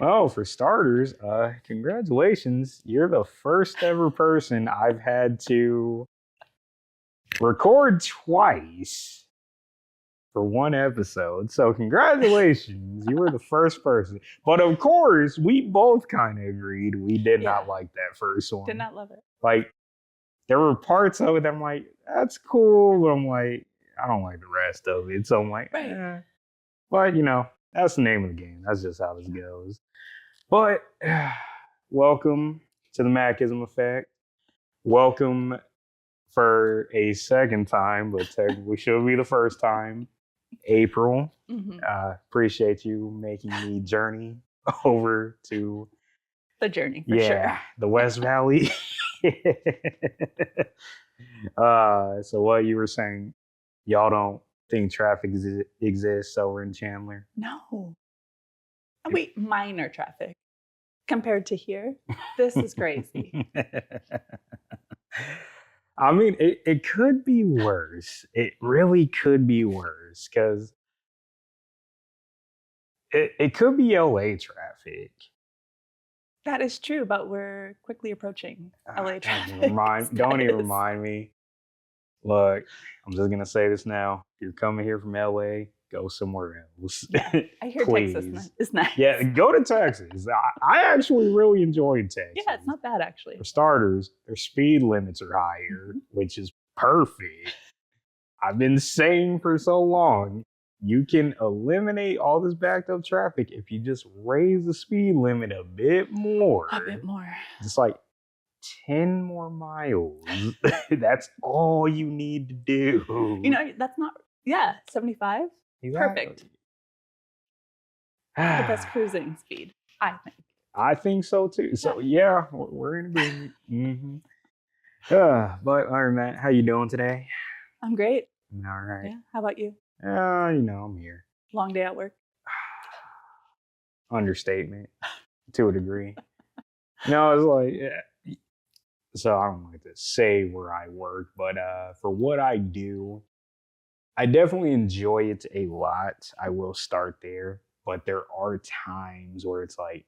Well, for starters, congratulations. You're the first ever person I've had to record twice for one episode. So congratulations. You were the first person. But of course, we both kind of agreed we did not like that first one. Did not love it. Like, there were parts of it that I'm like, that's cool. But I'm like, I don't like the rest of it. So I'm like, right. But, that's the name of the game. That's just how this goes. But welcome to the Mackism effect. Welcome for a second time, but technically should be the first time, April. Mm-hmm. Appreciate you making me journey over to the journey for sure. The West Valley. So what you were saying, y'all don't think traffic exists over in Chandler? No. Wait, minor traffic compared to here. This is crazy. I mean, it could be worse. It really could be worse because it could be LA traffic. That is true, but we're quickly approaching LA traffic. Don't even remind me. Look, I'm just gonna say this now. If you're coming here from LA, go somewhere else. Yeah, I hear Texas is nice. Yeah, go to Texas. I actually really enjoyed Texas. Yeah, it's not bad actually. For starters, their speed limits are higher, which is perfect. I've been saying for so long, you can eliminate all this backed up traffic if you just raise the speed limit a bit more. A bit more. Just like 10 more miles. That's all you need to do. That's not, 75. Exactly. Perfect. The best cruising speed, I think. I think so too. So yeah, we're in agreement. Mm-hmm. But other than that, how you doing today? I'm great. All right. Yeah. How about you? I'm here. Long day at work. Understatement, to a degree. No, it's like, so I don't like to say where I work, but for what I do, I definitely enjoy it a lot. I will start there, but there are times where it's like,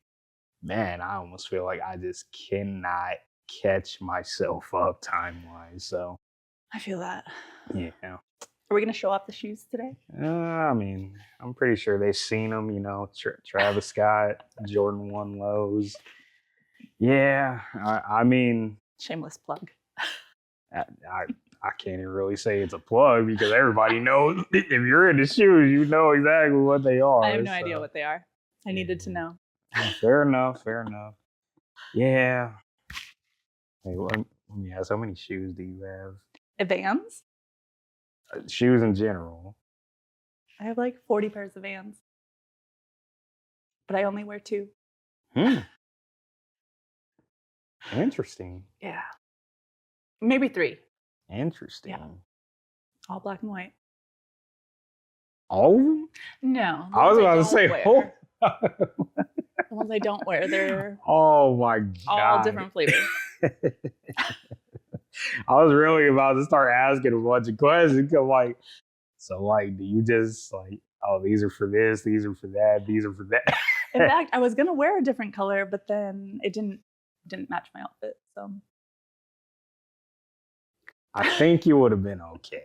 man, I almost feel like I just cannot catch myself up time-wise. So I feel that. Yeah. Are we going to show off the shoes today? I mean, I'm pretty sure they've seen them, Travis Scott, Jordan 1 lows. Yeah, I mean... Shameless plug. I can't even really say it's a plug because everybody knows if you're in the shoes, you know exactly what they are. I have no idea what they are. I needed to know. Fair enough. Yeah. Hey, let me ask, how many shoes do you have? Vans? Shoes in general. I have like 40 pairs of Vans. But I only wear 2. Interesting. Yeah. Maybe 3. Interesting. Yeah. All black and white. All of them? No. I was about to say, the ones I don't wear, they're oh my God. all different flavors. I was really about to start asking a bunch of questions. Do you just these are for this, these are for that, these are for that? In fact, I was gonna wear a different color, but then it didn't match my outfit. So I think you would have been okay.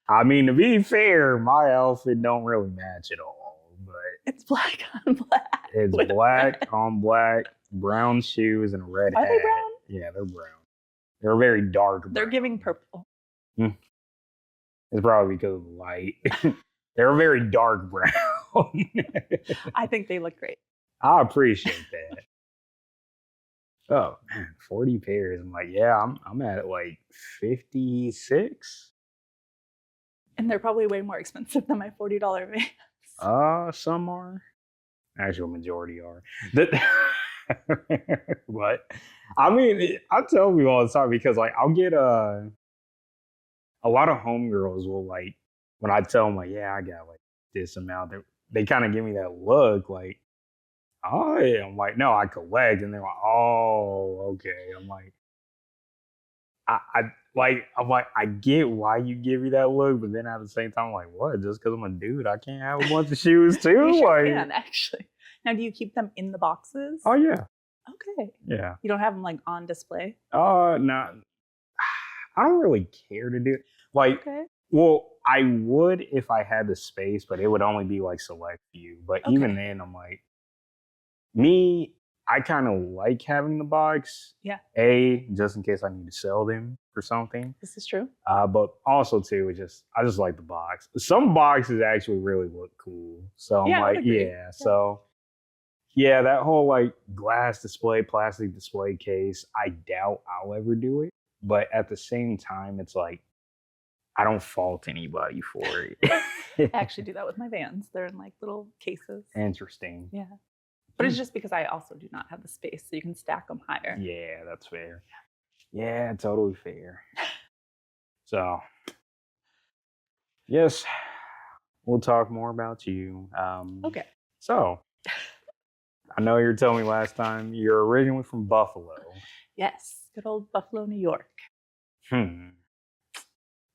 I mean, to be fair, my outfit don't really match at all. But it's black on black. It's black on black, brown shoes, and a red hat. Are they brown? Yeah, they're brown. They're very dark brown. They're giving purple. It's probably because of the light. They're very dark brown. I think they look great. I appreciate that. Oh man, 40 pairs. I'm like, yeah, I'm at like 56. And they're probably way more expensive than my $40 Vans. Some are. Actual majority are. But I mean, I tell people all the time because I'll get a lot of homegirls will when I tell them yeah, I got this amount, they kind of give me that look oh yeah. I'm like, no, I collect, and they're like, oh, okay. I'm like, I'm like, I get why you give me that look, but then at the same time, I'm like, what? Just because I'm a dude, I can't have a bunch of shoes too? You sure like, can, actually. Now, do you keep them in the boxes? Oh yeah. Okay. Yeah. You don't have them like on display? No. I don't really care to do it. Like, okay. Well, I would if I had the space, but it would only be like select few. But even then, I'm like, I kind of like having the box. Yeah. Just in case I need to sell them for something. This is true. But also too, I just like the box. Some boxes actually really look cool. So I'm like, yeah. So yeah, that whole like glass display, plastic display case, I doubt I'll ever do it. But at the same time, it's like, I don't fault anybody for it. I actually do that with my Vans. They're in like little cases. Interesting. Yeah. But it's just because I also do not have the space, so you can stack them higher. Yeah, that's fair. Yeah, totally fair. So, yes, we'll talk more about you. Okay. So, I know you were telling me last time you're originally from Buffalo. Yes, good old Buffalo, New York.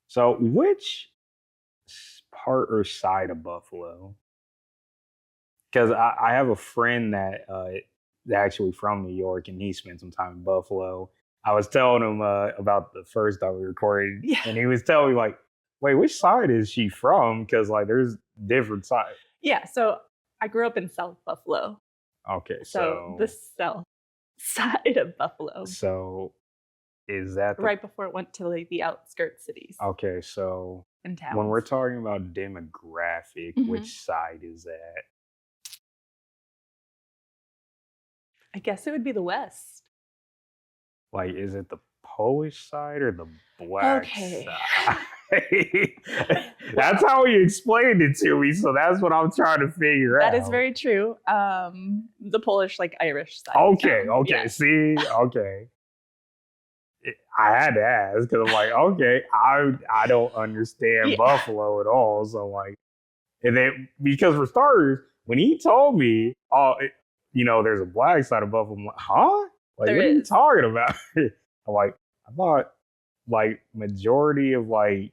So, which part or side of Buffalo? Because I have a friend that actually from New York, and he spent some time in Buffalo. I was telling him about the first time we recorded, and he was telling me like, "Wait, which side is she from?" Because like, there's different sides. Yeah, so I grew up in South Buffalo. Okay, so the south side of Buffalo. So is that right before it went to like the outskirts cities? Okay, so in towns. When we're talking about demographic, which side is that? I guess it would be the West. Like, is it the Polish side or the black side? That's how he explained it to me, so that's what I'm trying to figure out. That is very true. The Polish, like Irish side. Okay, see, okay. I had to ask because I'm like, okay, I don't understand Buffalo at all. So like, and then because for starters, when he told me, there's a black side of Buffalo, I'm like, huh? Like, what are you talking about? I'm like, I thought like majority of like,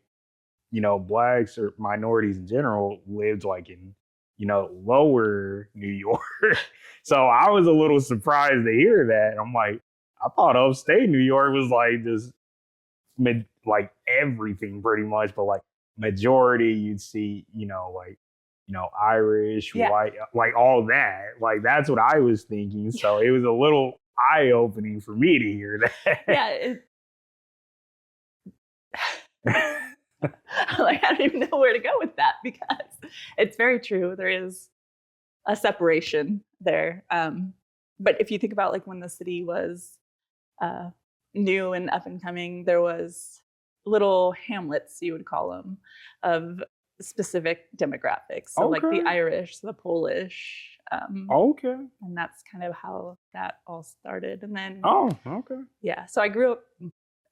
blacks or minorities in general lived like in, lower New York. So I was a little surprised to hear that. I'm like, I thought upstate New York was like just like everything pretty much, but like majority you'd see, Irish, white, like all that. Like that's what I was thinking. So it was a little eye-opening for me to hear that. Yeah. Like I don't even know where to go with that because it's very true. There is a separation there. But if you think about like when the city was new and up and coming, there was little hamlets, you would call them, of specific demographics. So like the Irish, the Polish. And that's kind of how that all started. And then yeah. So I grew up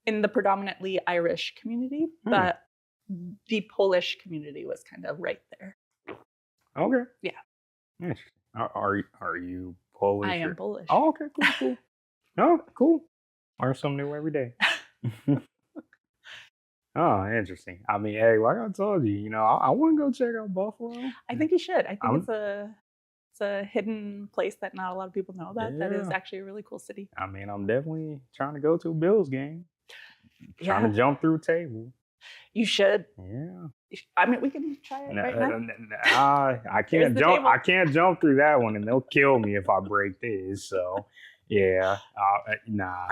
in the predominantly Irish community, but the Polish community was kind of right there. Okay. Yeah. Are you Polish? I am Polish. Oh, okay, cool. Oh, cool. Learn something new every day. Oh, interesting. I mean, hey, like I told you, I want to go check out Buffalo. I think you should. I think it's a hidden place that not a lot of people know about. Yeah. That is actually a really cool city. I mean, I'm definitely trying to go to a Bills game. Trying to jump through a table. You should. Yeah. I mean, we can try it right now. I can't jump. Table. I can't jump through that one, and they'll kill me if I break this. So, yeah, nah.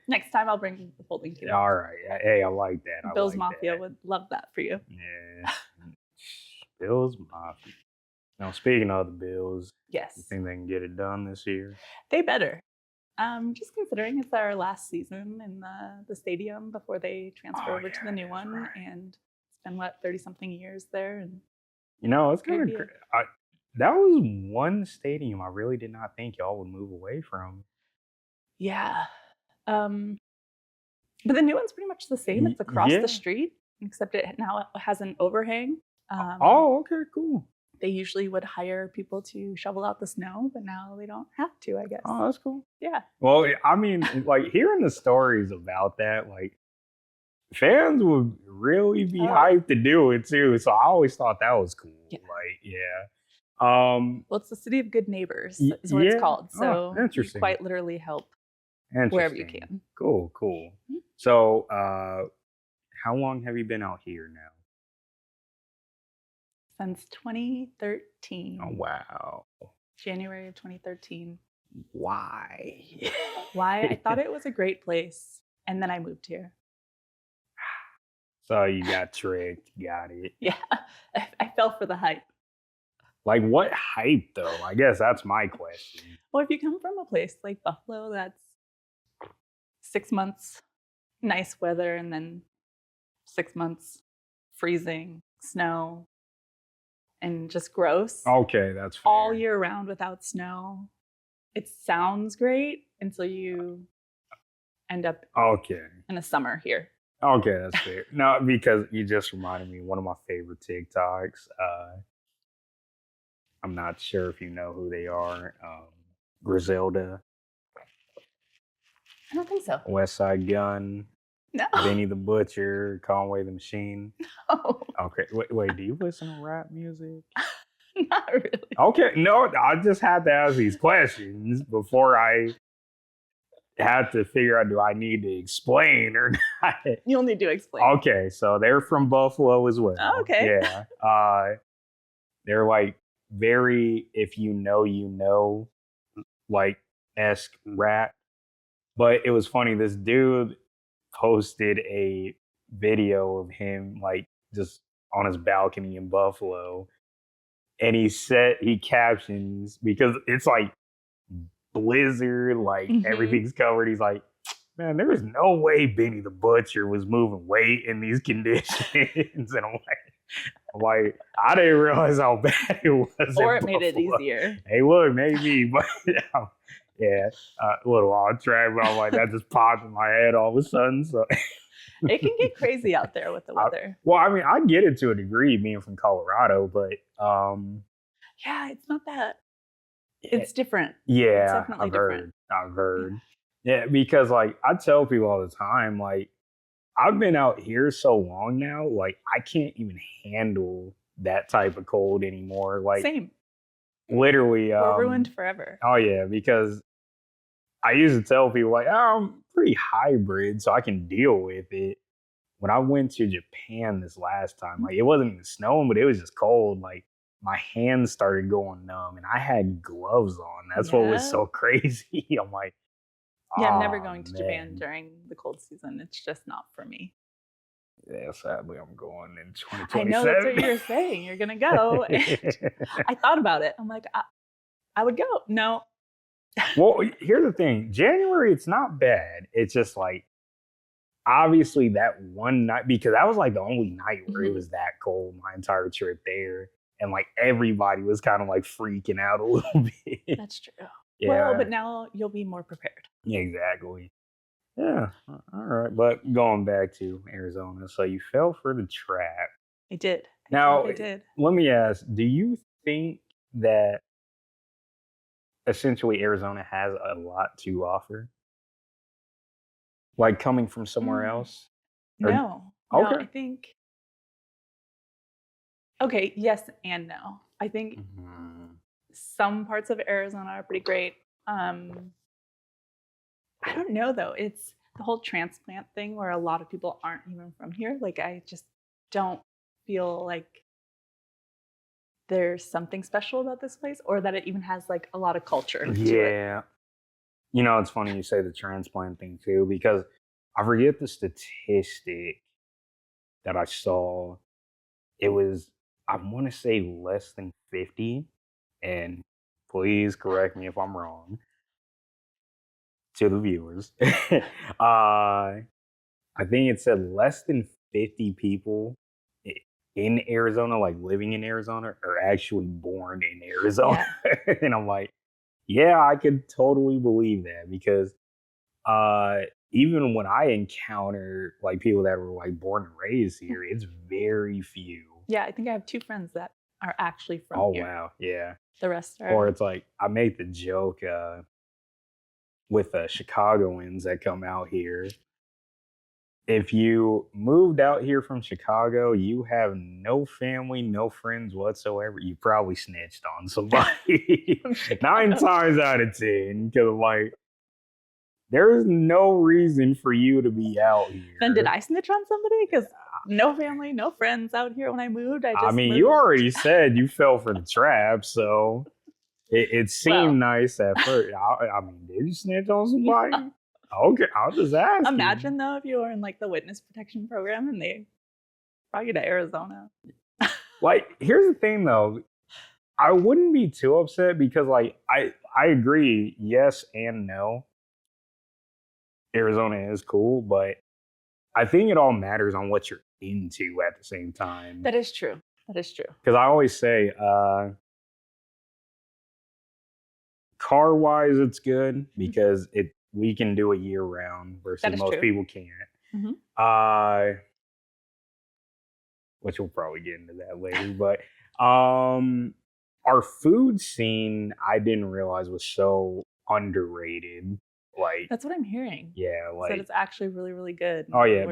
Next time, I'll bring the folding table. All right. Hey, I like that. Bills Mafia would love that for you. Yeah. Bills Mafia. Now, speaking of the Bills, yes, you think they can get it done this year? They better. Just considering it's our last season in the stadium before they transfer over to the new one, and it's been 30-something years there, and it's kind of that was one stadium I really did not think y'all would move away from. Yeah, but the new one's pretty much the same. It's across the street, except it now has an overhang. Okay, cool. They usually would hire people to shovel out the snow, but now they don't have to, I guess. Oh, that's cool. Yeah. Well, I mean, like hearing the stories about that, like fans would really be hyped to do it too. So I always thought that was cool. Yeah. Like, yeah. Well, it's the city of good neighbors, is what it's called. So you interesting. quite literally help wherever you can. Cool. Mhm. So, how long have you been out here now? Since 2013. Oh, wow. January of 2013. Why? Why? I thought it was a great place, and then I moved here. So you got tricked, got it. Yeah, I fell for the hype. Like, what hype, though? I guess that's my question. Well, if you come from a place like Buffalo, that's 6 months nice weather, and then 6 months freezing, snow, and just gross. Okay, that's fair. All year round without snow. It sounds great until you end up in a summer here. Okay, that's fair. No, because you just reminded me of one of my favorite TikToks. I'm not sure if you know who they are. Griselda. I don't think so. West Side Gun. No. Benny the Butcher. Conway the Machine. No. Okay, wait. Do you listen to rap music? Not really. Okay, no. I just had to ask these questions before I had to figure out, do I need to explain or not? You'll need to explain. Okay, so they're from Buffalo as well. Oh, okay. Yeah. They're like very, if you know, like esque rap. But it was funny, this dude posted a video of him like just on his balcony in Buffalo. And he captions, because it's like blizzard, like everything's covered. He's like, man, there is no way Benny the Butcher was moving weight in these conditions. And I'm like, I didn't realize how bad it was. Or it made it easier. Hey, look, maybe, but yeah, a little off track, but I'm like, that just popped in my head all of a sudden. So it can get crazy out there with the weather. I mean, I get it to a degree being from Colorado, but yeah, it's not that. It's different. Yeah, it's definitely different. I've heard. Yeah, because like I tell people all the time, like I've been out here so long now, like I can't even handle that type of cold anymore. Like same. Literally, we're ruined forever. Oh yeah, because I used to tell people like, oh, I'm pretty hybrid, so I can deal with it. When I went to Japan this last time, like it wasn't even snowing, but it was just cold. Like my hands started going numb, and I had gloves on. That's what was so crazy. I'm like, yeah, I'm never going to Japan during the cold season. It's just not for me. Yeah, sadly, I'm going in 2027. I know that's what you were saying. You're gonna go. I thought about it. I'm like, I would go. No. Well, here's the thing. January, it's not bad. It's just like, obviously that one night, because that was like the only night where it was that cold my entire trip there. And like everybody was kind of like freaking out a little bit. That's true. Yeah. Well, but now you'll be more prepared. Yeah, exactly. Yeah. All right. But going back to Arizona, so you fell for the trap. I did. Now, I did. Let me ask, do you think that essentially Arizona has a lot to offer? Like coming from somewhere else? No. Okay. No, I think. Okay, yes and no. I think some parts of Arizona are pretty great. I don't know though. It's the whole transplant thing where a lot of people aren't even from here. Like I just don't feel like there's something special about this place, or that it even has like a lot of culture to it. You know, it's funny you say the transplant thing too, because I forget the statistic that I saw. It was, I want to say less than 50, and please correct me if I'm wrong to the viewers. I think it said less than 50 people in Arizona, like living in Arizona, are actually born in Arizona. Yeah. And I'm like, yeah, I could totally believe that, because even when I encounter like people that were like born and raised here, it's very few. Yeah, I think I have 2 friends that are actually from here. Oh wow, yeah. The rest are. Or it's like I make the joke with Chicagoans that come out here. if you moved out here from Chicago, you have no family, no friends whatsoever. You probably snitched on somebody 9 times out of 10. Because like, there's no reason for you to be out here. Then did I snitch on somebody? Because no family, no friends out here when I moved. I mean, moved. you already said you fell for the trap, so it seemed nice at first. I mean, did you snitch on somebody? Yeah. Okay, I'll just ask. Imagine though if you were in like the witness protection program and they brought you to Arizona. Like, here's the thing though, I wouldn't be too upset because like I agree, yes and no. Arizona is cool, but I think it all matters on what you're into at the same time. That is true. That is true. Because I always say, car-wise, it's good because we can do it year-round versus most people can't. Mm-hmm. Which we'll probably get into that later. But our food scene, I didn't realize was so underrated. Like, that's what I'm hearing. Yeah, like that it's actually really, really good. Oh yeah,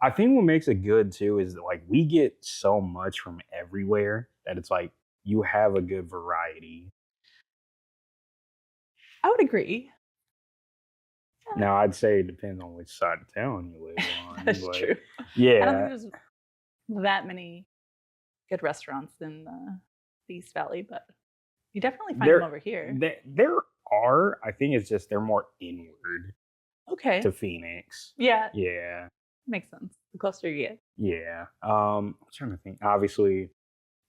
I think what makes it good too is that like we get so much from everywhere that it's like you have a good variety. I would agree. Yeah. Now I'd say it depends on which side of town you live on. That's true. Yeah, I don't think there's that many good restaurants in the East Valley, but you definitely find them over here. There are. I think it's just they're more inward. Okay. To Phoenix. Yeah. Yeah. Makes sense. The closer you get. Yeah. I'm trying to think. Obviously,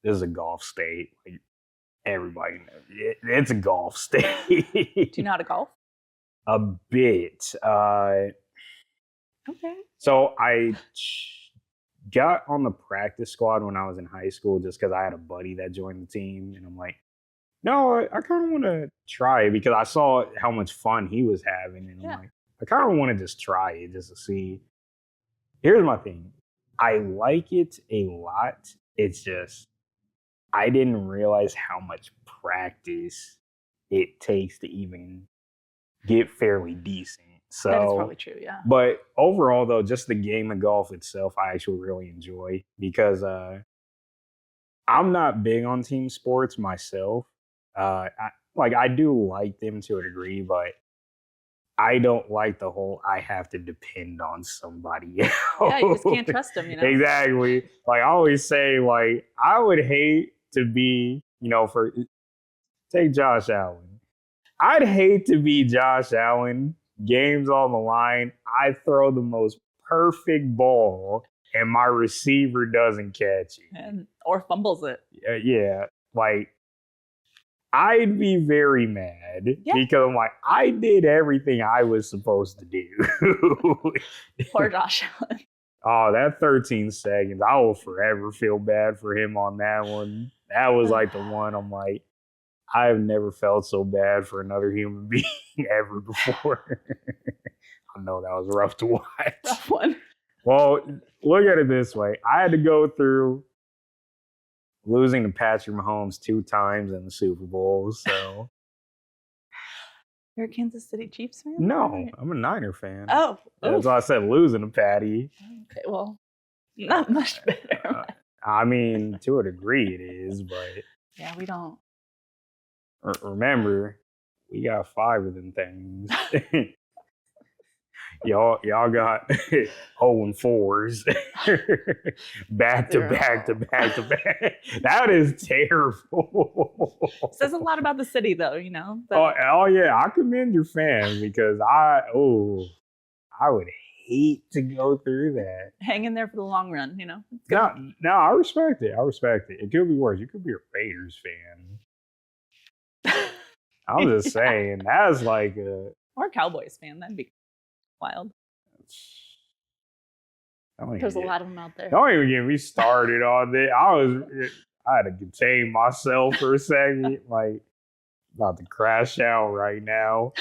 this is a golf state. Like everybody knows it's a golf state. Do you know how to golf? A bit. Okay. So I got on the practice squad when I was in high school just because I had a buddy that joined the team, and I'm like, no, I kind of want to try it because I saw how much fun he was having, and I'm like, I kind of want to just try it just to see. Here's my thing. I like it a lot. It's just, I didn't realize how much practice it takes to even get fairly decent. So that is probably true, yeah. But overall, though, just the game of golf itself, I actually really enjoy because I'm not big on team sports myself. I do like them to a degree, but I don't like the whole I have to depend on somebody else. Yeah, you just can't trust them, Exactly. Like I always say, like I would hate to be, take Josh Allen. I'd hate to be Josh Allen, games on the line. I throw the most perfect ball and my receiver doesn't catch it. Or fumbles it. Yeah. Like, I'd be very mad because I'm like, I did everything I was supposed to do. Poor Josh Allen. Oh, that 13 seconds. I will forever feel bad for him on that one. That was like the one I'm like, I've never felt so bad for another human being ever before. I know that was rough to watch. Rough one. Well, look at it this way. I had to go through losing to Patrick Mahomes 2 times in the Super Bowl, so. You're a Kansas City Chiefs fan? No, right. I'm a Niner fan. Oh. That's why I said losing to Patty. Okay, well, not much better. I mean, to a degree it is, but. Yeah, we don't. Remember, we got 5 of them things. Y'all got 0-4s back to back to back to back. That is terrible. Says a lot about the city, though. Oh yeah, I commend your fans because I would hate to go through that. Hang in there for the long run, No, I respect it. It could be worse. You could be a Raiders fan. I'm just saying that's like or a Cowboys fan. That'd be wild. There's a lot of them out there. Don't even get me started on that. I had to contain myself for a second. Like, about to crash out right now.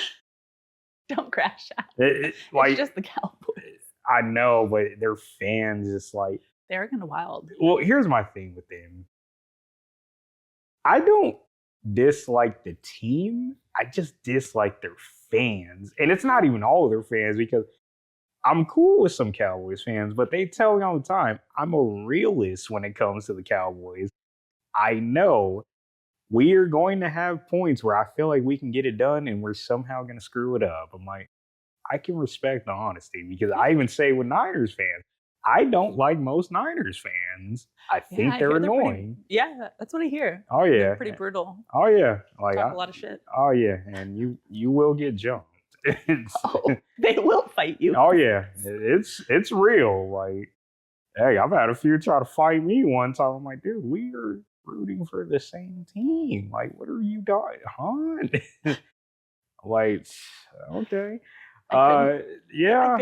Don't crash out. It's just the Cowboys. I know, but their fans just like they're kind of wild. Well, here's my thing with them. I don't dislike the team. I just dislike their fans. And it's not even all of their fans because I'm cool with some Cowboys fans, but they tell me all the time, I'm a realist when it comes to the Cowboys. I know we are going to have points where I feel like we can get it done and we're somehow going to screw it up. I'm like, I can respect the honesty because I even say with Niners fans, I don't like most Niners fans. I think they're annoying. That's what I hear. Oh yeah, they're pretty brutal. Oh yeah, like talk a lot of shit. Oh yeah, and you will get jumped. They will fight you. Oh yeah, it's real. Like, hey, I've had a few try to fight me one time. I'm like, dude, we are rooting for the same team. Like, what are you doing, huh? Like, okay. Yeah.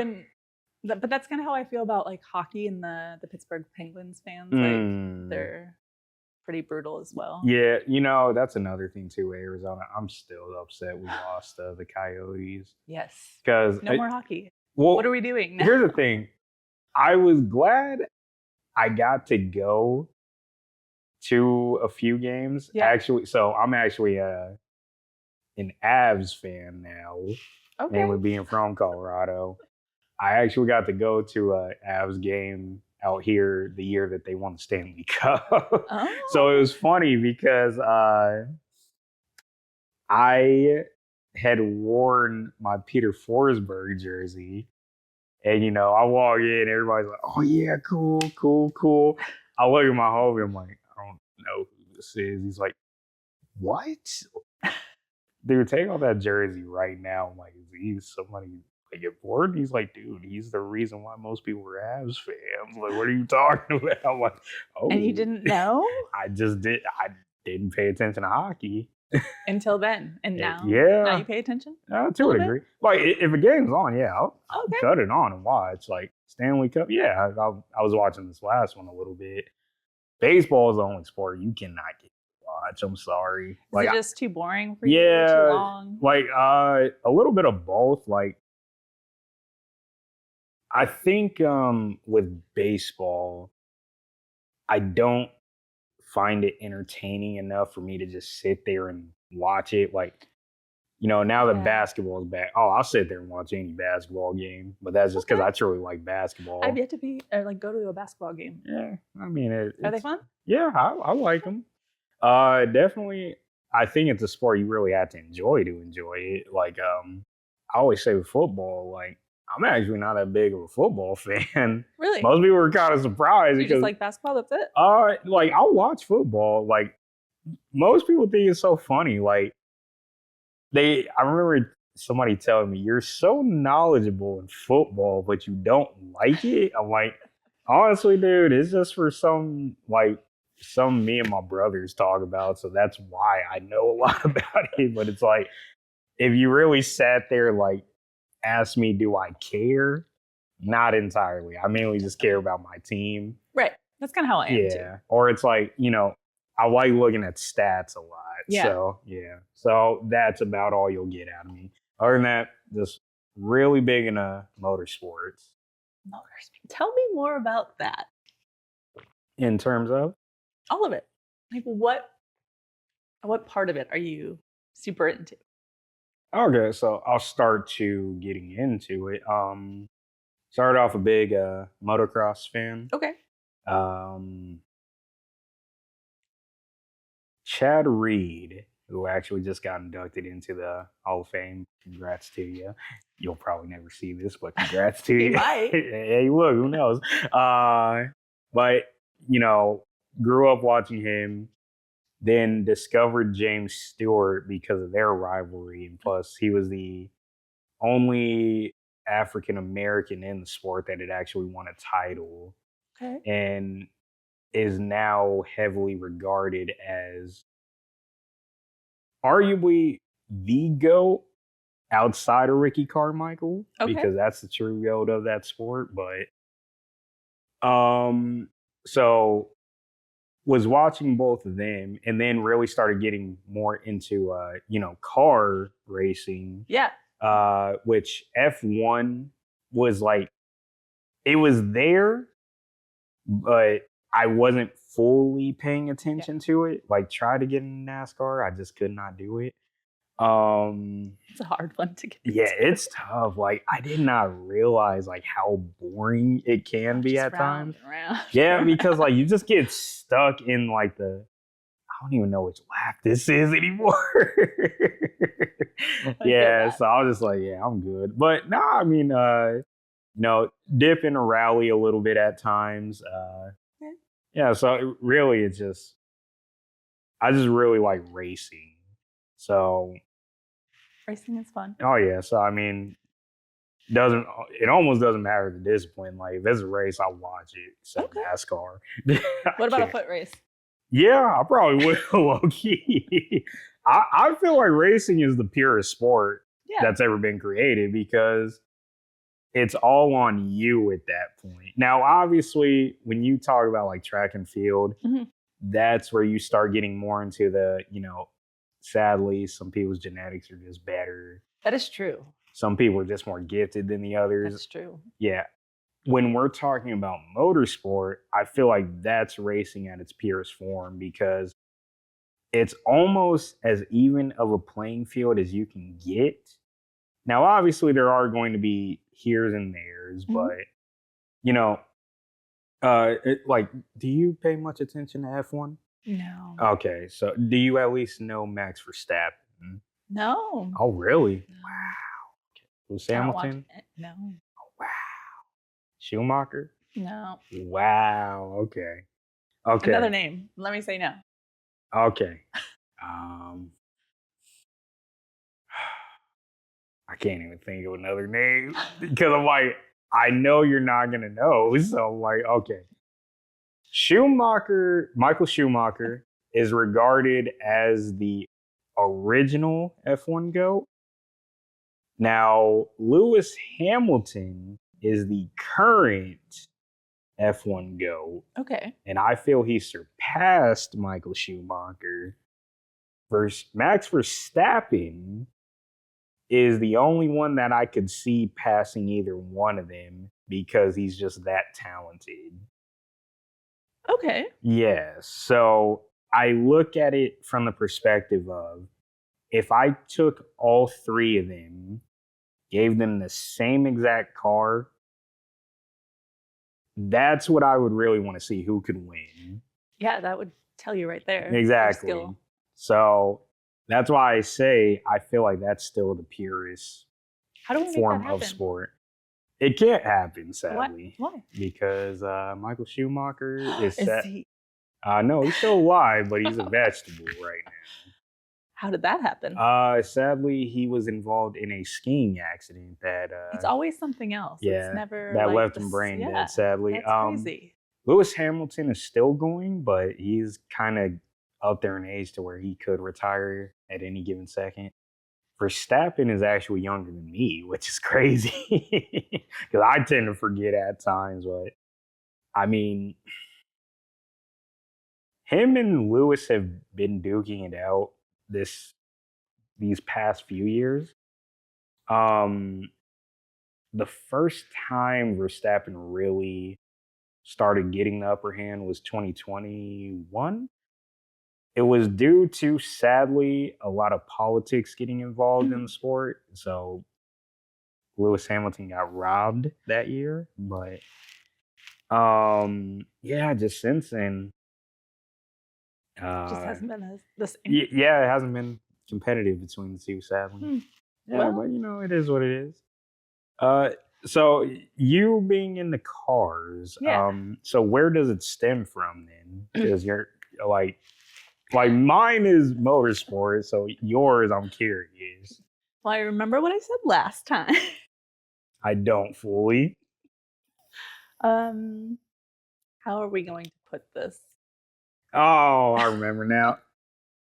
But that's kind of how I feel about like hockey and the Pittsburgh Penguins fans. Like they're pretty brutal as well. Yeah, that's another thing too. Arizona, I'm still upset we lost the Coyotes. Yes, because no more hockey. Well, what are we doing now? Here's the thing. I was glad I got to go to a few games. Yeah. Actually, so I'm actually an Avs fan now. Okay. Mainly being from Colorado. I actually got to go to a Avs game out here the year that they won the Stanley Cup. Oh. So it was funny because I had worn my Peter Forsberg jersey. And, I walk in, everybody's like, oh, yeah, cool. I look at my homie, I'm like, I don't know who this is. He's like, what? Dude, take off that jersey right now. I'm like, is he somebody get bored? He's like, dude, he's the reason why most people were Avs fans. Like, what are you talking about? I'm like, oh. And you didn't know? I didn't pay attention to hockey. Until then. And now? Now you pay attention? To a degree. Like, if a game's on, I'll cut it on and watch. Like, Stanley Cup, I was watching this last one a little bit. Baseball is the only sport you cannot get to watch. I'm sorry. Is it just too boring for you? Too long? Like, a little bit of both. Like, I think with baseball, I don't find it entertaining enough for me to just sit there and watch it. Like, now that basketball is back, I'll sit there and watch any basketball game. But that's just because I truly like basketball. I've yet to go to a basketball game. Yeah, I mean, are they fun? Yeah, I like them. Definitely, I think it's a sport you really have to enjoy it. Like, I always say with football, like, I'm actually not that big of a football fan. Really? Most people were kind of surprised. You just like basketball, that's it? Like, I'll watch football. Like, most people think it's so funny. Like, I remember somebody telling me, you're so knowledgeable in football, but you don't like it. I'm like, honestly, dude, it's just for some me and my brothers talk about. So that's why I know a lot about it. But it's like, if you really sat there, like, ask me, do I care? Not entirely. I mainly just care about my team. Right. That's kind of how I am too. Or it's like, I like looking at stats a lot. Yeah. So, So that's about all you'll get out of me. Other than that, just really big into motorsports. Tell me more about that. In terms of? All of it. Like, what part of it are you super into? Okay, so I'll start to getting into it. Started off a big motocross fan. Okay. Chad Reed, who actually just got inducted into the Hall of Fame. Congrats to you. You'll probably never see this, but congrats to you. Might. Hey, look, who knows? But, grew up watching him. Then discovered James Stewart because of their rivalry. And plus, he was the only African American in the sport that had actually won a title. Okay. And is now heavily regarded as arguably the GOAT outside of Ricky Carmichael. Okay. Because that's the true GOAT of that sport. But so was watching both of them and then really started getting more into, car racing. Yeah. Which F1 was like, it was there, but I wasn't fully paying attention to it. Like, tried to get in NASCAR, I just could not do it. It's a hard one to get Yeah, into. it's tough. Like, I did not realize like how boring it can be Just at round times. and round. Yeah, because like you just get stuck in like I don't even know which lap this is anymore. Yeah, so I was just like, yeah, I'm good. But no, I mean, dip in a rally a little bit at times. Yeah, so really, it's just I just really like racing. So Racing is fun. oh yeah, so I mean, it almost doesn't matter the discipline. Like if it's a race, I'll watch it. Except NASCAR. What about a foot race? Yeah, I probably will. Low key. I feel like racing is the purest sport that's ever been created because it's all on you at that point. Now, obviously, when you talk about like track and field, that's where you start getting more into the, sadly, some people's genetics are just better. That is true. Some people are just more gifted than the others. That's true. Yeah. When we're talking about motorsport, I feel like that's racing at its purest form because it's almost as even of a playing field as you can get. Now, obviously, there are going to be here's and there's, but do you pay much attention to F1? No. Okay, so do you at least know Max Verstappen? No. Oh, really? No. Wow. Lewis Hamilton? No. Oh, wow. Schumacher? No. Wow. Okay. Another name. Let me say no. Okay. I can't even think of another name because I'm like, I know you're not gonna know. So I'm like, okay. Michael Schumacher is regarded as the original F1 GOAT. Now, Lewis Hamilton is the current F1 GOAT. Okay. And I feel he surpassed Michael Schumacher. Max Verstappen is the only one that I could see passing either one of them because he's just that talented. Okay. Yes. So I look at it from the perspective of if I took all three of them, gave them the same exact car, that's what I would really want to see, who could win. Yeah, that would tell you right there. Exactly. So that's why I say I feel like that's still the purest form of sport. It can't happen, sadly. Why? Because Michael Schumacher is set. No, he's still alive, but he's a vegetable right now. How did that happen? Sadly, he was involved in a skiing accident that. It's always something else. Yeah, it's never that left him brain dead. Sadly, that's crazy. Lewis Hamilton is still going, but he's kind of up there in age to where he could retire at any given second. Verstappen is actually younger than me, which is crazy because I tend to forget at times. But I mean, him and Lewis have been duking it out these past few years. The first time Verstappen really started getting the upper hand was 2021. It was due to, sadly, a lot of politics getting involved in the sport. So Lewis Hamilton got robbed that year. But just since then. Just hasn't been the same. Yeah, it hasn't been competitive between the two, sadly. Yeah, but it is what it is. So you being in the cars, so where does it stem from then? Because you're like mine is motorsport, so yours, I'm curious. Well, I remember what I said last time. I don't fully. How are we going to put this? Oh, I remember now.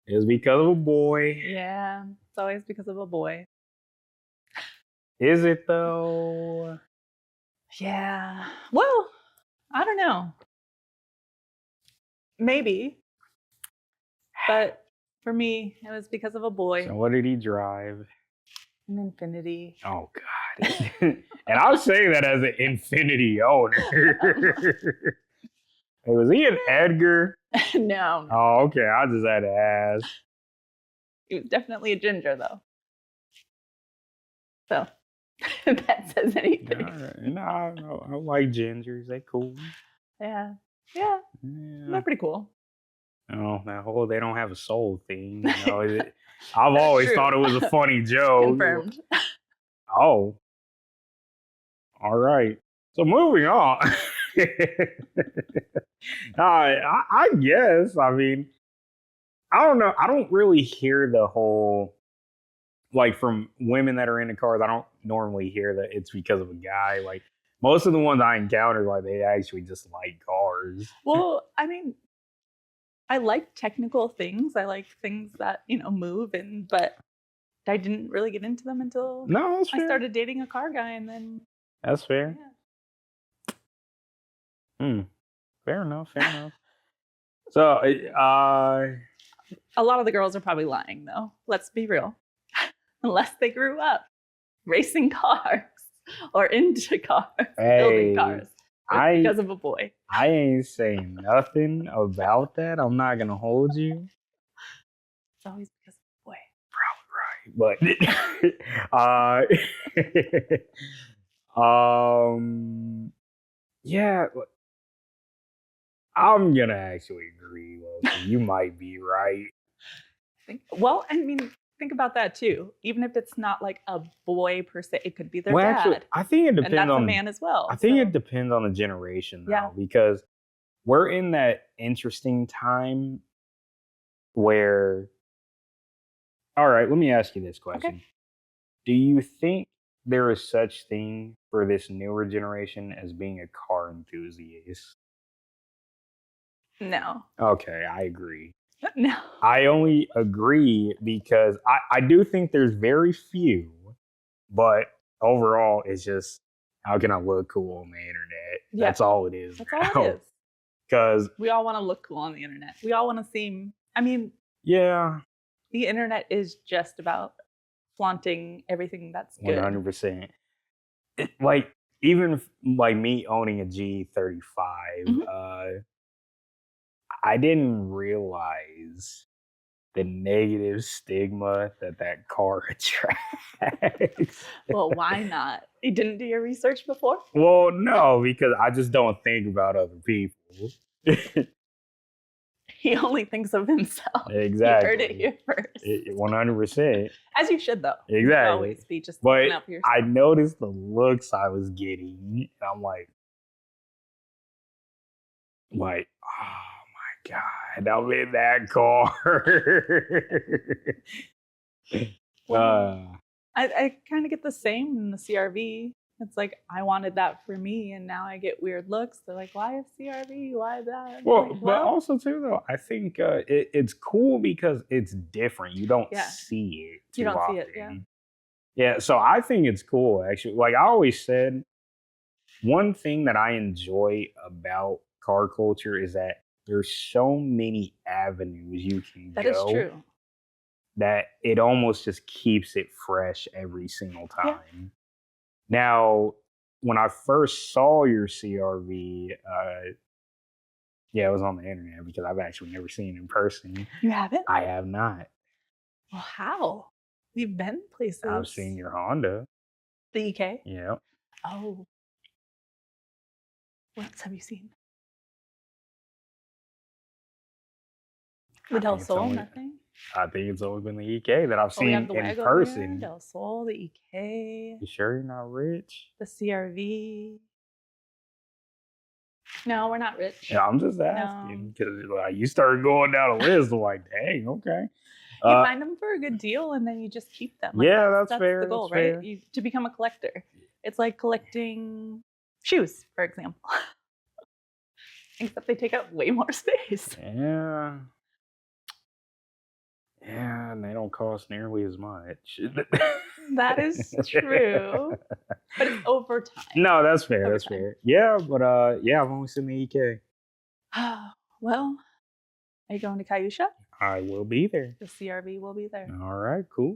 It was because of a boy. Yeah, it's always because of a boy. Is it though? Yeah. Well, I don't know. Maybe. But for me, it was because of a boy. So what did he drive? An Infinity. Oh, God. And I'll say that as an Infinity owner. Hey, was he an Edgar? No. Oh, okay. I just had to ask. He was definitely a ginger, though. So, if that says anything. No, I like gingers. They cool. Yeah. Yeah. They're pretty cool. Oh, that whole they don't have a soul thing. I've always thought it was a funny joke. Confirmed. Oh. All right. So moving on. I guess. I mean, I don't know. I don't really hear the whole, like, from women that are into cars. I don't normally hear that it's because of a guy. Like, most of the ones I encounter, like, they actually just like cars. Well, I mean, I like technical things. I like things that, move, but I didn't really get into them until I started dating a car guy, and then. That's fair. Yeah. Fair enough. So, a lot of the girls are probably lying, though. Let's be real. Unless they grew up racing cars or into cars, building cars. Because of a boy. I ain't saying nothing about that. I'm not gonna hold you. It's always because of a boy. Probably right. Yeah. I'm gonna actually agree. You might be right. Well, I mean, think about that too. Even if it's not like a boy per se, it could be their dad. Actually, I think it depends and that's a man as well. I think it depends on the generation, though, because we're in that interesting time where. All right, let me ask you this question: Okay. Do you think there is such thing for this newer generation as being a car enthusiast? No. Okay, I agree. No. I only agree because I do think there's very few, but overall, it's just how can I look cool on the internet? Yeah. That's all it is. That's all it is. Because we all want to look cool on the internet. We all want to seem. I mean. Yeah. The internet is just about flaunting everything that's good. 100%. Like even like me owning a G35. I didn't realize the negative stigma that car attracts. Well, why not? You didn't do your research before? Well, no, because I just don't think about other people. He only thinks of himself. Exactly. You heard it here first. 100%. As you should, though. Exactly. You should always be just looking out for yourself. I noticed the looks I was getting. I'm like, oh my God, I'm in that car. I kind of get the same in the CRV. It's like, I wanted that for me, and now I get weird looks. They're like, why a CRV? Why that? Well, but also, too, though, I think it's cool because it's different. You don't see it too often. See it, yeah. Yeah, so I think it's cool, actually. Like I always said, one thing that I enjoy about car culture is that there's so many avenues you can go. That is true. That it almost just keeps it fresh every single time. Yeah. Now, when I first saw your CRV, it was on the internet because I've actually never seen it in person. You haven't? I have not. Well, how? We've been places. I've seen your Honda. The EK? Yeah. Oh. What else have you seen? The Del Sol, nothing? I think it's always been the EK that I've seen in person. Del Sol, the EK. You sure you're not rich? The CRV. No, we're not rich. Yeah, I'm just asking because you started going down a list. I'm like, dang, okay. You find them for a good deal and then you just keep them. Like, that's fair. That's the goal, right? To become a collector. It's like collecting shoes, for example. Except they take up way more space. Yeah. Yeah, and they don't cost nearly as much. That is true. But it's over time. No, that's fair. That's fair. Yeah, but I've only seen the EK. Well, are you going to Cayusha? I will be there. The CRV will be there. All right, cool.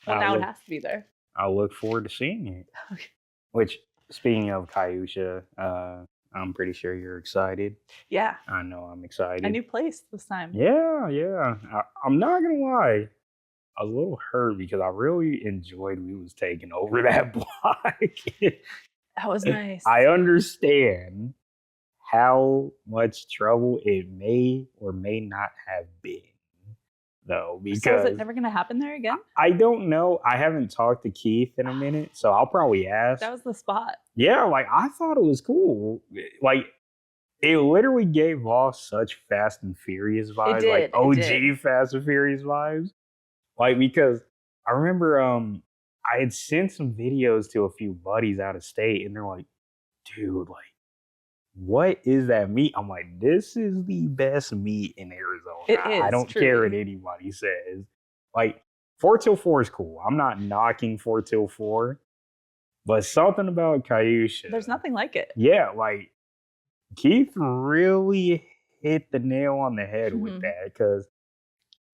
Well, now it has to be there. I'll look forward to seeing it. Okay. Which, speaking of Cayusha, I'm pretty sure you're excited. Yeah. I know I'm excited. A new place this time. Yeah. I'm not going to lie. I was a little hurt because I really enjoyed we was taking over that block. That was nice. I understand how much trouble it may or may not have been, though, because So is it never going to happen there again? I don't know. I haven't talked to Keith in a minute, so I'll probably ask. That was the spot. Yeah, like I thought it was cool. Like it literally gave off such Fast and Furious vibes, did, like it OG did. Fast and Furious vibes. Like because I remember I had sent some videos to a few buddies out of state, and they're like, "Dude, like, what is that meat?" I'm like, "This is the best meat in Arizona." It is, I don't care what anybody says. Like 4 till 4 is cool. I'm not knocking 4 till 4, but something about Cayusha. There's nothing like it. Yeah, like Keith really hit the nail on the head with that, because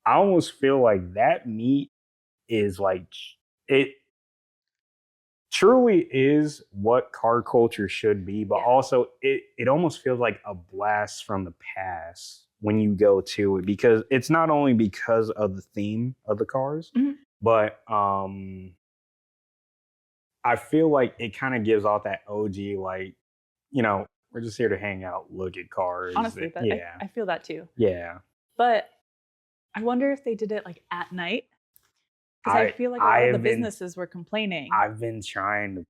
I almost feel like that meat is like, it truly is what car culture should be, but also it almost feels like a blast from the past when you go to it, because it's not only because of the theme of the cars, but I feel like it kind of gives off that OG, like, we're just here to hang out, look at cars. Honestly, I feel that too. Yeah. But I wonder if they did it like at night. Because I feel like a lot of the businesses were complaining. I've been trying to